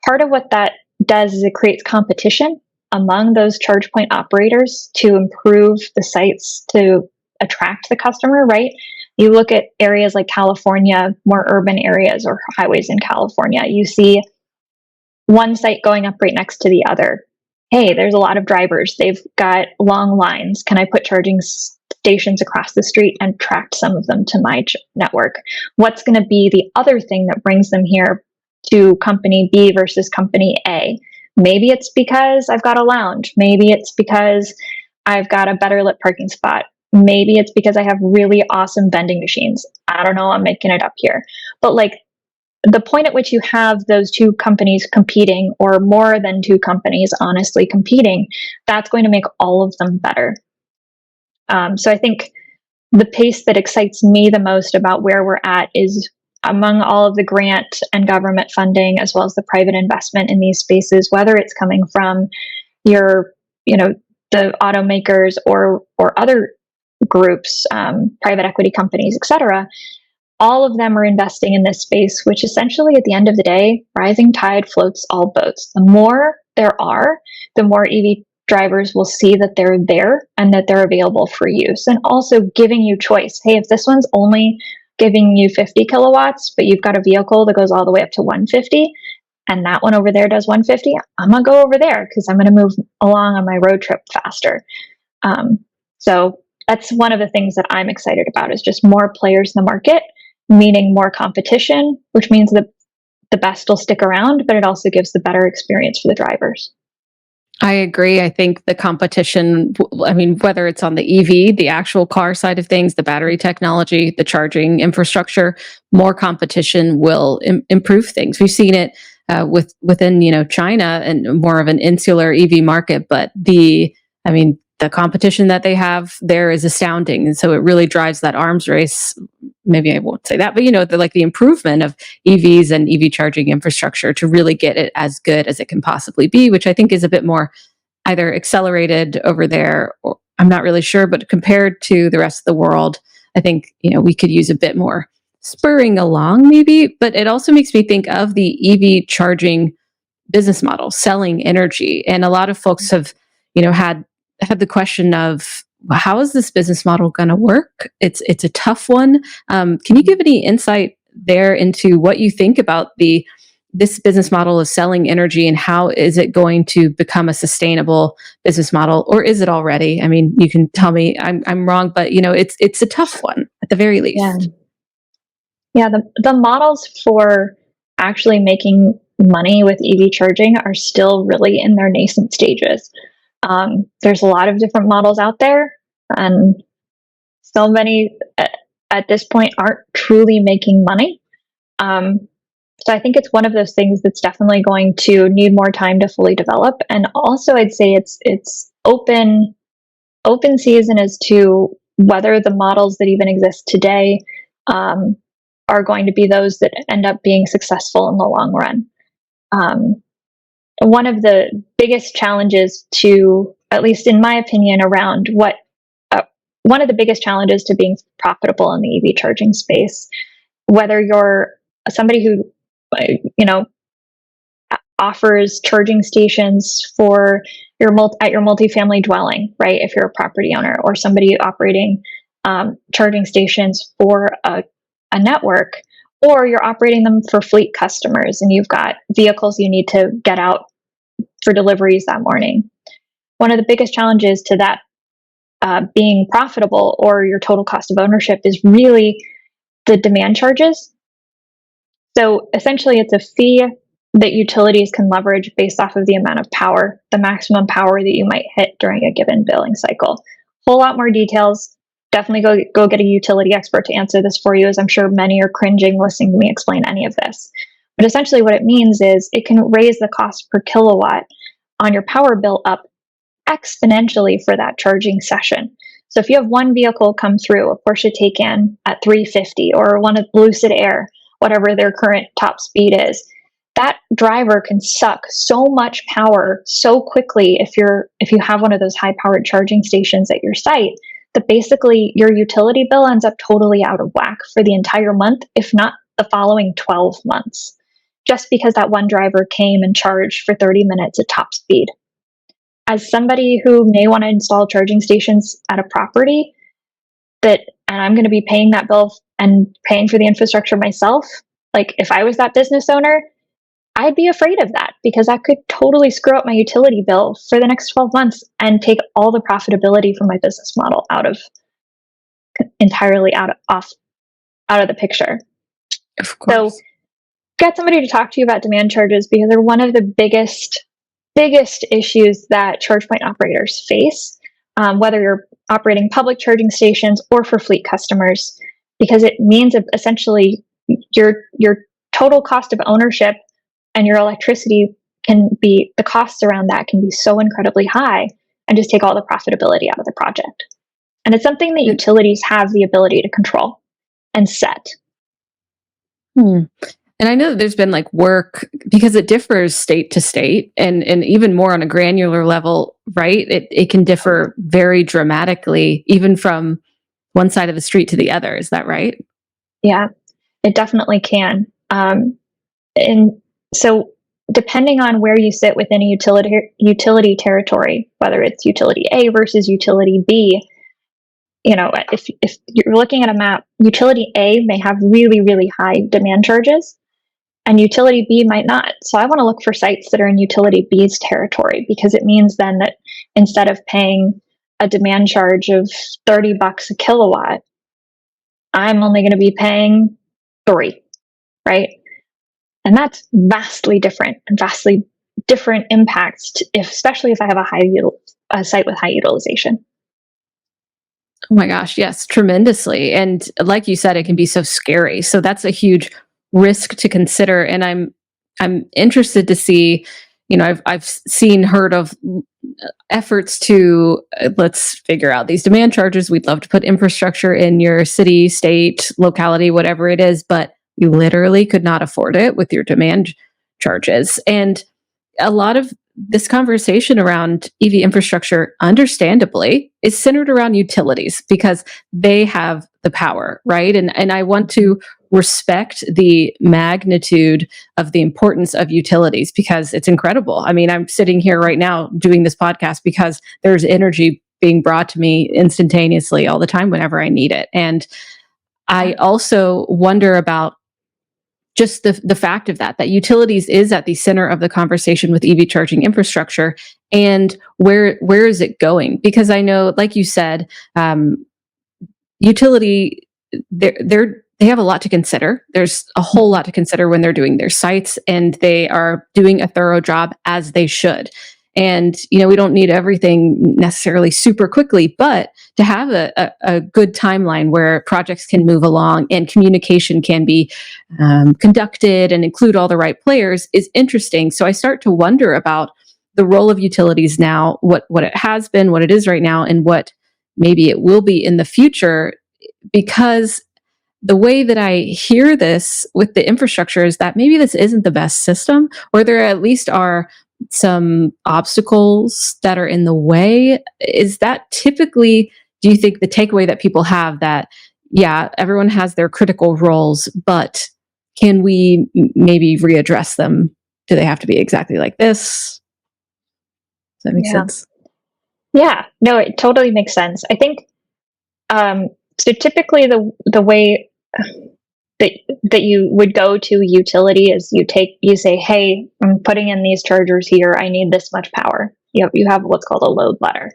part of what that does is it creates competition among those charge point operators to improve the sites to attract the customer, right? You look at areas like California, more urban areas or highways in California, you see one site going up right next to the other. Hey, there's a lot of drivers. They've got long lines. Can I put charging stations across the street and attract some of them to my network? What's going to be the other thing that brings them here to company B versus company A? Maybe it's because I've got a lounge. Maybe it's because I've got a better lit parking spot. Maybe it's because I have really awesome vending machines. I don't know, I'm making it up here. But like, the point at which you have those two companies competing, or more than two companies honestly competing, that's going to make all of them better. So I think the pace that excites me the most about where we're at is, among all of the grant and government funding, as well as the private investment in these spaces, whether it's coming from the automakers or other groups, private equity companies, etc., all of them are investing in this space, which essentially, at the end of the day, rising tide floats all boats. The more there are, the more EV drivers will see that they're there and that they're available for use, and also giving you choice. Hey, if this one's only giving you 50 kilowatts, but you've got a vehicle that goes all the way up to 150, and that one over there does 150, I'm going to go over there because I'm going to move along on my road trip faster. So that's one of the things that I'm excited about, is just more players in the market, meaning more competition, which means that the best will stick around, but it also gives the better experience for the drivers. I agree. I think the competition, I mean, whether it's on the EV, the actual car side of things, the battery technology, the charging infrastructure, more competition will improve things. We've seen it within, China and more of an insular EV market, but the competition that they have there is astounding. And so it really drives that arms race. Maybe I won't say that, but the improvement of EVs and EV charging infrastructure to really get it as good as it can possibly be, which I think is a bit more either accelerated over there, or I'm not really sure, but compared to the rest of the world, I think, we could use a bit more spurring along maybe. But it also makes me think of the EV charging business model, selling energy. And a lot of folks have, had the question of, how is this business model going to work? It's a tough one. Can you give any insight there into what you think about this business model of selling energy, and how is it going to become a sustainable business model, or is it already? I mean, you can tell me I'm wrong, but it's a tough one at the very least. Yeah. The models for actually making money with EV charging are still really in their nascent stages. There's a lot of different models out there, and so many at this point aren't truly making money. So I think it's one of those things that's definitely going to need more time to fully develop. And also, I'd say it's open season as to whether the models that even exist today are going to be those that end up being successful in the long run. One of the biggest challenges to, at least in my opinion, around one of the biggest challenges to being profitable in the EV charging space, whether you're somebody who, offers charging stations for at your multifamily dwelling, right? If you're a property owner, or somebody operating charging stations for a network, or you're operating them for fleet customers and you've got vehicles you need to get out for deliveries that morning. One of the biggest challenges to that being profitable, or your total cost of ownership, is really the demand charges. So essentially, it's a fee that utilities can leverage based off of the amount of power, the maximum power that you might hit during a given billing cycle. Whole lot more details. Definitely go get a utility expert to answer this for you, as I'm sure many are cringing listening to me explain any of this. But essentially what it means is it can raise the cost per kilowatt on your power bill up exponentially for that charging session. So if you have one vehicle come through, a Porsche Taycan at 350, or one of Lucid Air, whatever their current top speed is, that driver can suck so much power so quickly if you have one of those high powered charging stations at your site, that basically your utility bill ends up totally out of whack for the entire month, if not the following 12 months, just because that one driver came and charged for 30 minutes at top speed. As somebody who may want to install charging stations at a property, and I'm going to be paying that bill and paying for the infrastructure myself, like if I was that business owner, I'd be afraid of that, because that could totally screw up my utility bill for the next 12 months and take all the profitability from my business model entirely out of the picture. Of course. So get somebody to talk to you about demand charges, because they're one of the biggest issues that charge point operators face, whether you're operating public charging stations or for fleet customers, because it means essentially your total cost of ownership and your electricity the costs around that can be so incredibly high, and just take all the profitability out of the project. And it's something that utilities have the ability to control and set. And I know that there's been work, because it differs state to state, and even more on a granular level, right? It can differ very dramatically, even from one side of the street to the other. Is that right? Yeah, it definitely can. And so depending on where you sit within a utility territory, whether it's utility A versus utility B, if you're looking at a map, utility A may have really, really high demand charges and utility B might not. So I want to look for sites that are in utility B's territory, because it means then that instead of paying a demand charge of $30 a kilowatt, I'm only going to be paying 3, right? And that's vastly different and vastly different impacts, especially if I have a site with high utilization. Oh my gosh, yes, tremendously. And like you said, it can be so scary. So that's a huge risk to consider. And I'm interested to see, I've heard of efforts to let's figure out these demand charges. We'd love to put infrastructure in your city, state, locality, whatever it is, but you literally could not afford it with your demand charges. And a lot of this conversation around EV infrastructure, understandably, is centered around utilities because they have the power, right? And I want to respect the magnitude of the importance of utilities because it's incredible. I mean, I'm sitting here right now doing this podcast because there's energy being brought to me instantaneously all the time whenever I need it. And I also wonder about just the fact of that utilities is at the center of the conversation with EV charging infrastructure, and where is it going? Because I know, like you said, utility they have a lot to consider. There's a whole lot to consider when they're doing their sites, and they are doing a thorough job as they should. And, we don't need everything necessarily super quickly, but to have a good timeline where projects can move along and communication can be conducted and include all the right players is interesting. So I start to wonder about the role of utilities now, what it has been, what it is right now, and what maybe it will be in the future, because the way that I hear this with the infrastructure is that maybe this isn't the best system, or there at least are some obstacles that are in the way. Is that typically, do you think, the takeaway that people have, that, yeah, everyone has their critical roles, but can we maybe readdress them? Do they have to be exactly like this? Does that make sense? Yeah, no, it totally makes sense. I think, so typically the way that you would go to a utility is you say, hey, I'm putting in these chargers here. I need this much power. You have what's called a load letter.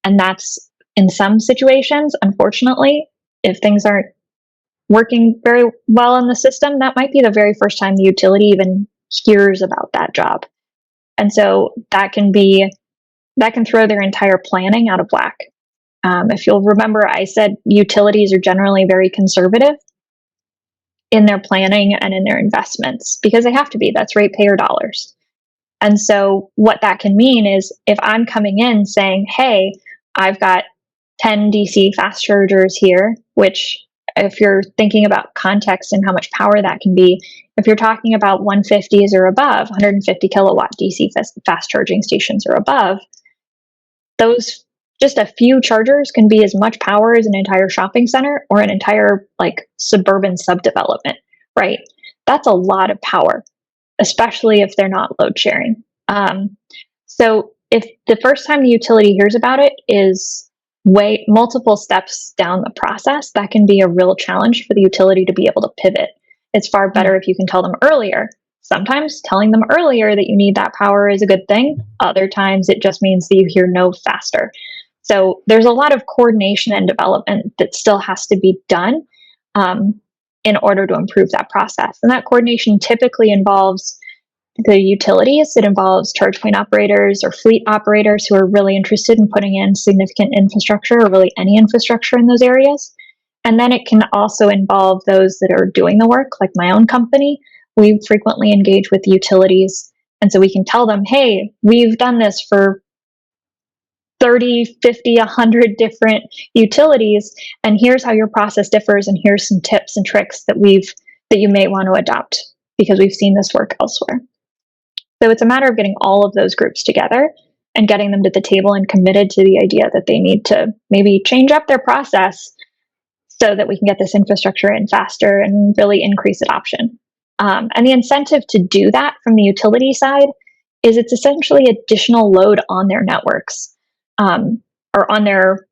And that's, in some situations, unfortunately, if things aren't working very well in the system, that might be the very first time the utility even hears about that job. And so that can throw their entire planning out of whack. If you'll remember, I said utilities are generally very conservative in their planning and in their investments because they have to be. That's ratepayer dollars. And so what that can mean is, if I'm coming in saying, hey, I've got 10 DC fast chargers here, which, if you're thinking about context and how much power that can be, if you're talking about 150s or above, 150 kilowatt DC fast charging stations or above, those just a few chargers can be as much power as an entire shopping center or an entire suburban subdevelopment, right? That's a lot of power, especially if they're not load sharing. So if the first time the utility hears about it is multiple steps down the process, that can be a real challenge for the utility to be able to pivot. It's far better if you can tell them earlier. Sometimes telling them earlier that you need that power is a good thing. Other times it just means that you hear no faster. So there's a lot of coordination and development that still has to be done in order to improve that process. And that coordination typically involves the utilities. It involves charge point operators or fleet operators who are really interested in putting in significant infrastructure, or really any infrastructure in those areas. And then it can also involve those that are doing the work, like my own company. We frequently engage with utilities. And so we can tell them, hey, we've done this for 30, 50, 100 different utilities, and here's how your process differs, and here's some tips and tricks that you may want to adopt because we've seen this work elsewhere. So it's a matter of getting all of those groups together and getting them to the table and committed to the idea that they need to maybe change up their process so that we can get this infrastructure in faster and really increase adoption. And the incentive to do that from the utility side is it's essentially additional load on their networks. Or on their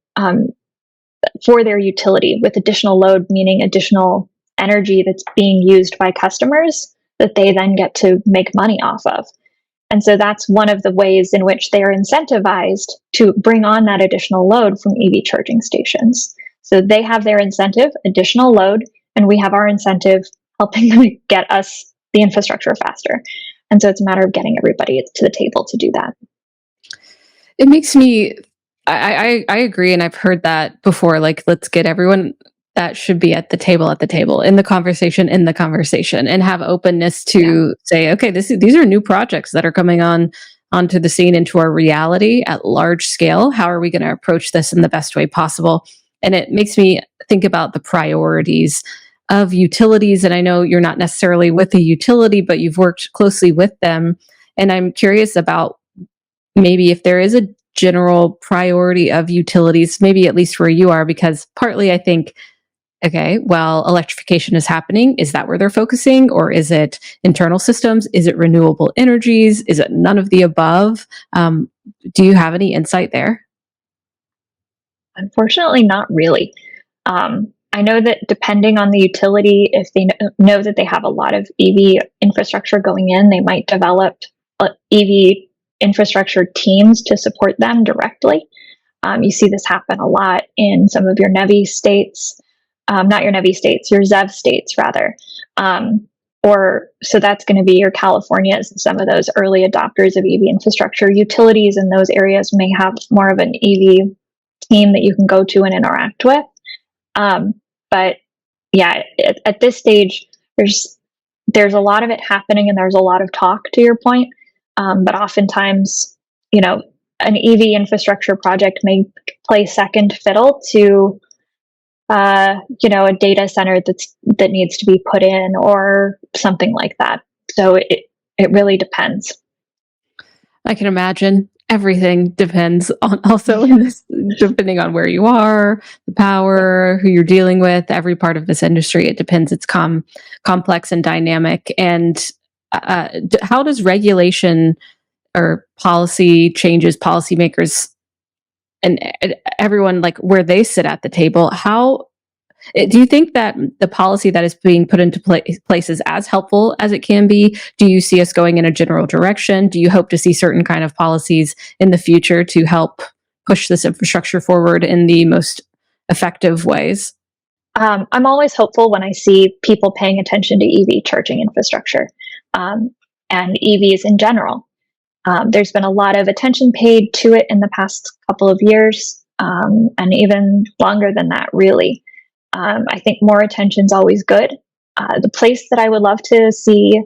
for their utility, with additional load, meaning additional energy that's being used by customers that they then get to make money off of. And so that's one of the ways in which they are incentivized to bring on that additional load from EV charging stations. So they have their incentive, additional load, and we have our incentive, helping them get us the infrastructure faster. And so it's a matter of getting everybody to the table to do that. It makes me, I agree. And I've heard that before, like, let's get everyone that should be at the table, in the conversation, and have openness to say, okay, these are new projects that are coming onto the scene, into our reality at large scale. How are we going to approach this in the best way possible? And it makes me think about the priorities of utilities. And I know you're not necessarily with a utility, but you've worked closely with them. And I'm curious about maybe if there is a general priority of utilities, maybe at least where you are, because partly I think, okay, well, electrification is happening. Is that where they're focusing? Or is it internal systems? Is it renewable energies? Is it none of the above? Do you have any insight there? Unfortunately, not really. I know that depending on the utility, if they know that they have a lot of EV infrastructure going in, they might develop EV infrastructure teams to support them directly. You see this happen a lot in some of your NEVI states, not your NEVI states, your ZEV states rather. So that's going to be your Californias and some of those early adopters of EV infrastructure. Utilities in those areas may have more of an EV team that you can go to and interact with. But yeah, at this stage, there's a lot of it happening, and there's a lot of talk, to your point. But oftentimes, an EV infrastructure project may play second fiddle to, a data center that needs to be put in or something like that. So it really depends. I can imagine. Everything depends on, also in this, depending on where you are, the power, who you're dealing with, every part of this industry. It depends. It's complex and dynamic. And how does regulation or policy changes, policymakers, and everyone, like, where they sit at the table, how do you think that the policy that is being put into place is as helpful as it can be? Do you see us going in a general direction? Do you hope to see certain kind of policies in the future to help push this infrastructure forward in the most effective ways? I'm always hopeful when I see people paying attention to EV charging infrastructure, and EVs in general. There's been a lot of attention paid to it in the past couple of years, and even longer than that, really. I think more attention is always good. The place that I would love to see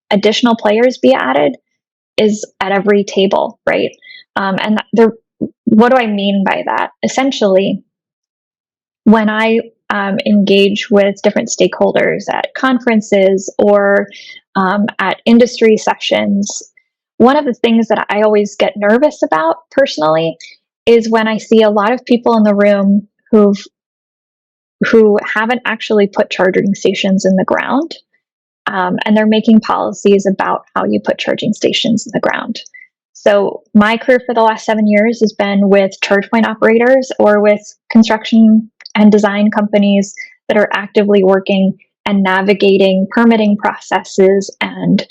additional players be added is at every table, right? What do I mean by that? Essentially, when I engage with different stakeholders at conferences or at industry sessions, one of the things that I always get nervous about personally is when I see a lot of people in the room who haven't actually put charging stations in the ground, and they're making policies about how you put charging stations in the ground. So my career for the last 7 years has been with charge point operators or with construction and design companies that are actively working and navigating permitting processes and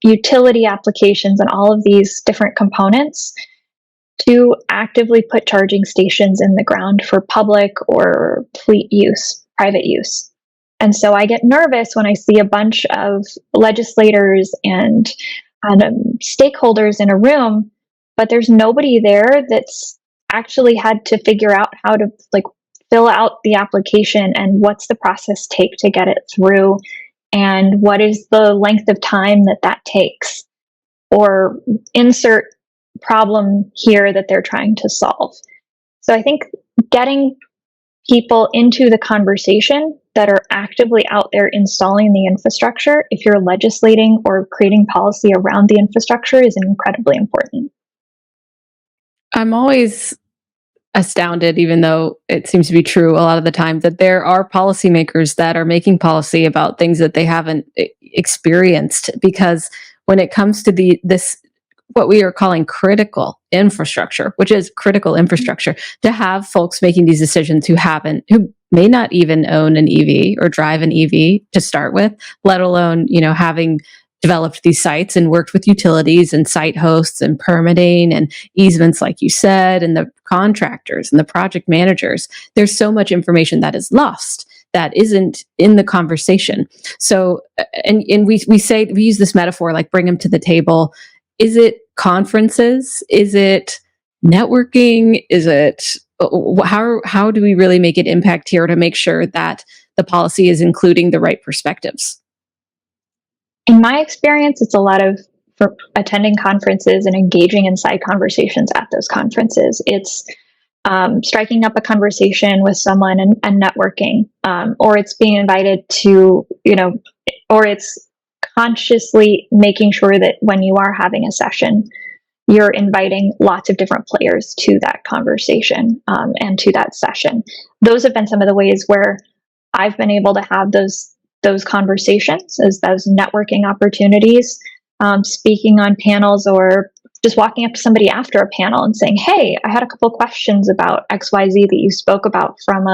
utility applications and all of these different components to actively put charging stations in the ground for public or fleet use, private use. And so I get nervous when I see a bunch of legislators and stakeholders in a room, but there's nobody there that's actually had to figure out how to fill out the application and what's the process take to get it through and what is the length of time that takes, or insert problem here that they're trying to solve. So I think getting people into the conversation that are actively out there installing the infrastructure, if you're legislating or creating policy around the infrastructure, is incredibly important. I'm always astounded, even though it seems to be true a lot of the time, that there are policymakers that are making policy about things that they haven't experienced. Because when it comes to this what we are calling critical infrastructure, which is critical infrastructure, to have folks making these decisions who may not even own an EV or drive an EV to start with, let alone, having developed these sites and worked with utilities and site hosts and permitting and easements, like you said, and the contractors and the project managers. There's so much information that is lost, that isn't in the conversation. So, and we use this metaphor, like bring them to the table. Is it conferences? Is it networking? Is it how do we really make an impact here to make sure that the policy is including the right perspectives? In my experience, it's a lot of for attending conferences and engaging in side conversations at those conferences. It's striking up a conversation with someone and networking, or it's being invited to, or it's consciously making sure that when you are having a session, you're inviting lots of different players to that conversation and to that session. Those have been some of the ways where I've been able to have those conversations, as those networking opportunities, speaking on panels, or just walking up to somebody after a panel and saying, "Hey, I had a couple of questions about XYZ that you spoke about from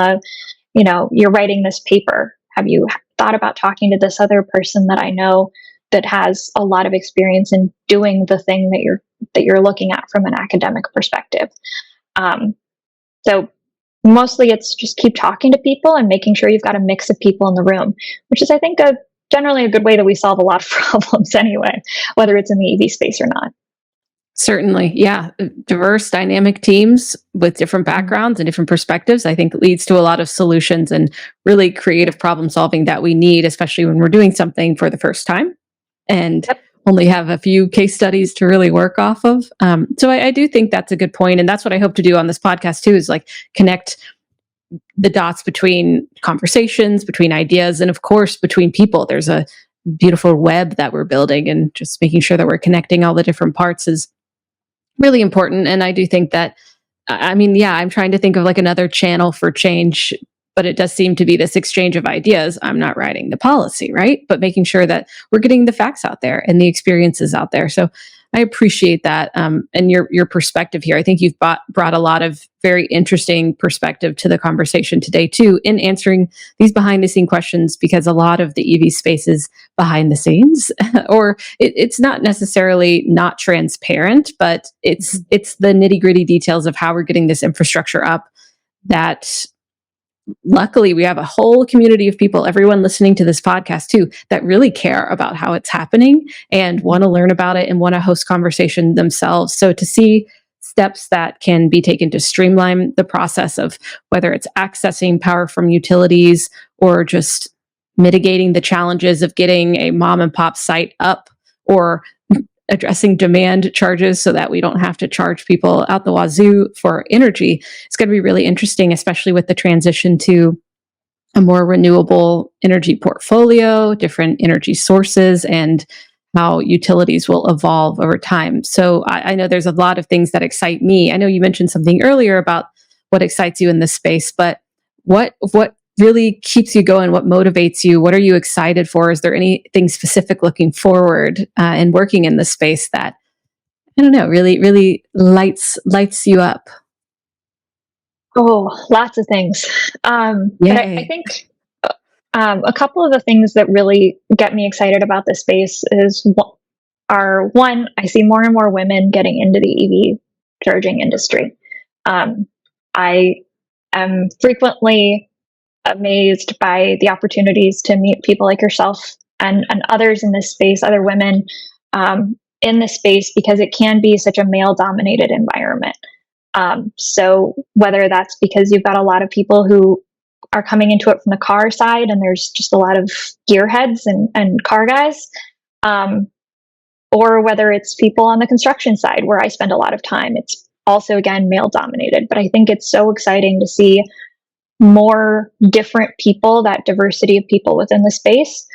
you're writing this paper. Have you thought about talking to this other person that I know that has a lot of experience in doing the thing that you're looking at from an academic perspective?" So mostly it's just keep talking to people and making sure you've got a mix of people in the room, which is, I think, generally a good way that we solve a lot of problems anyway, whether it's in the EV space or not. Certainly. Yeah. Diverse, dynamic teams with different backgrounds and different perspectives, I think leads to a lot of solutions and really creative problem solving that we need, especially when we're doing something for the first time and only have a few case studies to really work off of. So I do think that's a good point. And that's what I hope to do on this podcast too, is like connect the dots between conversations, between ideas, and of course, between people. There's a beautiful web that we're building, and just making sure that we're connecting all the different parts is really important. And I do think that, I'm trying to think of like another channel for change, but it does seem to be this exchange of ideas. I'm not writing the policy, right? But making sure that we're getting the facts out there and the experiences out there. So I appreciate that. And your perspective here. I think you've brought a lot of very interesting perspective to the conversation today too, in answering these behind the scene questions, because a lot of the EV space is behind the scenes, or it's not necessarily not transparent, but it's the nitty gritty details of how we're getting this infrastructure up that luckily we have a whole community of people, everyone listening to this podcast too, that really care about how it's happening and want to learn about it and want to host conversation themselves. So to see steps that can be taken to streamline the process of whether it's accessing power from utilities or just mitigating the challenges of getting a mom and pop site up, or addressing demand charges so that we don't have to charge people out the wazoo for energy. It's going to be really interesting, especially with the transition to a more renewable energy portfolio, different energy sources, and how utilities will evolve over time. So I know there's a lot of things that excite me. I know you mentioned something earlier about what excites you in this space, but what really keeps you going? What motivates you? What are you excited for? Is there anything specific looking forward and working in this space that, I don't know, really lights you up? Oh, lots of things. But I think a couple of the things that really get me excited about this space are one, I see more and more women getting into the EV charging industry. I am frequently amazed by the opportunities to meet people like yourself and others in this space, other women in this space, because it can be such a male dominated environment. So whether that's because you've got a lot of people who are coming into it from the car side and there's just a lot of gearheads and car guys, or whether it's people on the construction side where I spend a lot of time, it's also, again, male dominated. But I think it's so exciting to see more different people, that diversity of people within the space.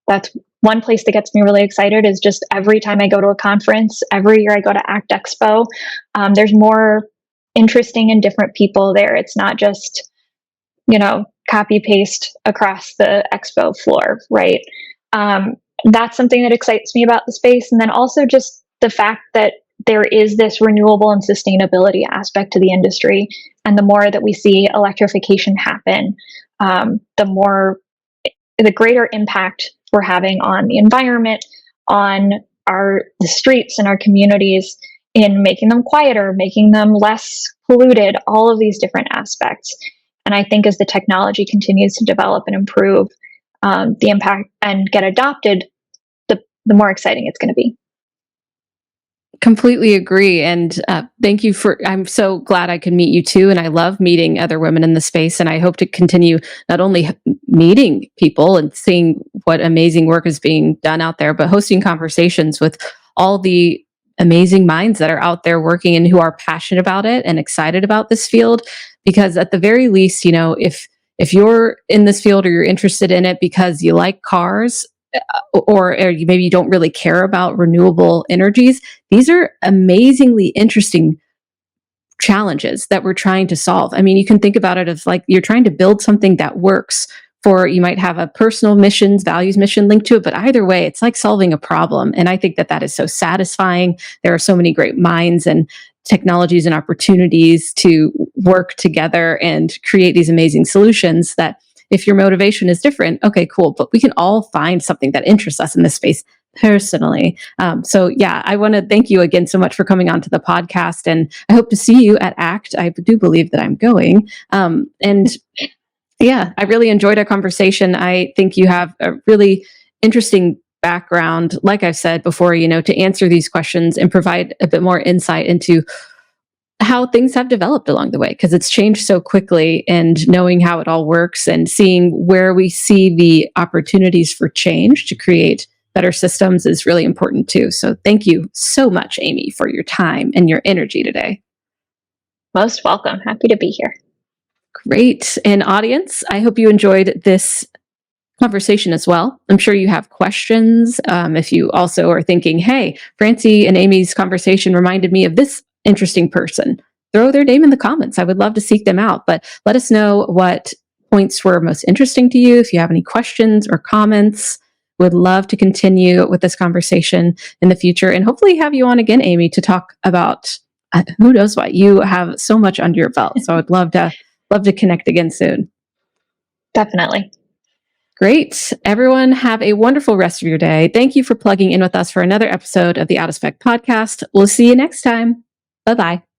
That's one place that gets me really excited, is just every time I go to a conference, every year I go to ACT Expo, there's more interesting and different people there. It's not just, copy paste across the expo floor, right? That's something that excites me about the space. And then also just the fact that there is this renewable and sustainability aspect to the industry, and the more that we see electrification happen, the greater impact we're having on the environment, on the streets and our communities, in making them quieter, making them less polluted, all of these different aspects. And I think as the technology continues to develop and improve, the impact and get adopted, the more exciting it's going to be. Completely agree. And thank you I'm so glad I could meet you too. And I love meeting other women in the space. And I hope to continue not only meeting people and seeing what amazing work is being done out there, but hosting conversations with all the amazing minds that are out there working and who are passionate about it and excited about this field. Because at the very least, if you're in this field or you're interested in it because you like cars, or maybe you don't really care about renewable energies, these are amazingly interesting challenges that we're trying to solve. I mean, you can think about it as like you're trying to build something that works you might have a personal values mission linked to it, but either way, it's like solving a problem. And I think that is so satisfying. There are so many great minds and technologies and opportunities to work together and create these amazing solutions that if your motivation is different, okay, cool. But we can all find something that interests us in this space personally. So yeah, I want to thank you again so much for coming onto the podcast. And I hope to see you at ACT. I do believe that I'm going. And yeah, I really enjoyed our conversation. I think you have a really interesting background, like I've said before, to answer these questions and provide a bit more insight into how things have developed along the way, because it's changed so quickly, and knowing how it all works and seeing where we see the opportunities for change to create better systems is really important too. So thank you so much, Amy, for your time and your energy today. Most welcome. Happy to be here. Great. And audience, I hope you enjoyed this conversation as well. I'm sure you have questions. If you also are thinking, hey, Francie and Amy's conversation reminded me of this interesting person, throw their name in the comments. I would love to seek them out, but let us know what points were most interesting to you. If you have any questions or comments, would love to continue with this conversation in the future, and hopefully have you on again, Amy, to talk about who knows what. You have so much under your belt, so I'd love to connect again soon. Definitely. Great. Everyone have a wonderful rest of your day. Thank you for plugging in with us for another episode of the Out of Spec podcast. We'll see you next time. Bye-bye.